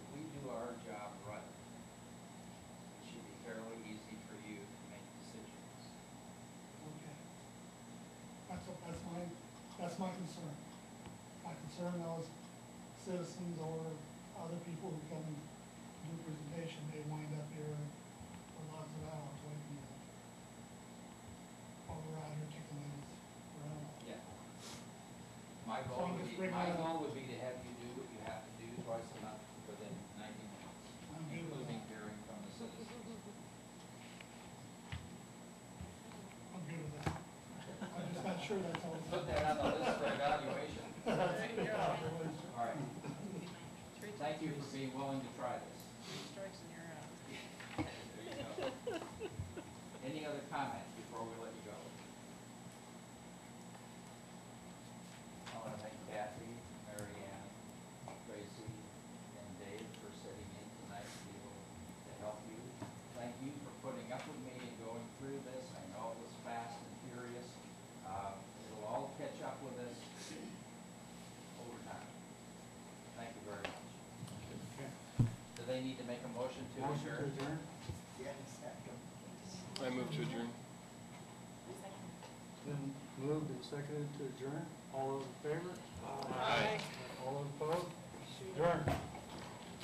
if we do our job right, it should be fairly easy for you to make decisions. Okay. That's my concern. My concern is citizens or other people who come do a presentation, may wind up here for lots of hours waiting to, while we're out here kicking these around. Yeah. My So goal I'm would just be, bringing my it up. goal would be to have you do what you have to do twice a month within 90 minutes, I'm good with including that. hearing from the citizens. I'm good with that. I'm just not sure that's all. Put that on the list for evaluation. Yeah. All right. Thank you for being willing to try this. 3 strikes and you're out. There you go. Any other comments before we let you go? I want to thank Kathy, Mary Ann, Tracy, and Dave for sitting in tonight to be able to help you. Thank you for putting up with me and going through this. I know it was fast and furious. It'll all catch up with us over time. Thank you very much. Do they need to make a motion to adjourn? I move to adjourn. Then moved and seconded to adjourn. All those in favor? Aye. All those opposed? Adjourn.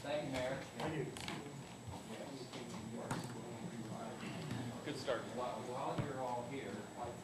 Thank you, Mayor. Thank you. Good start. While you're all here, like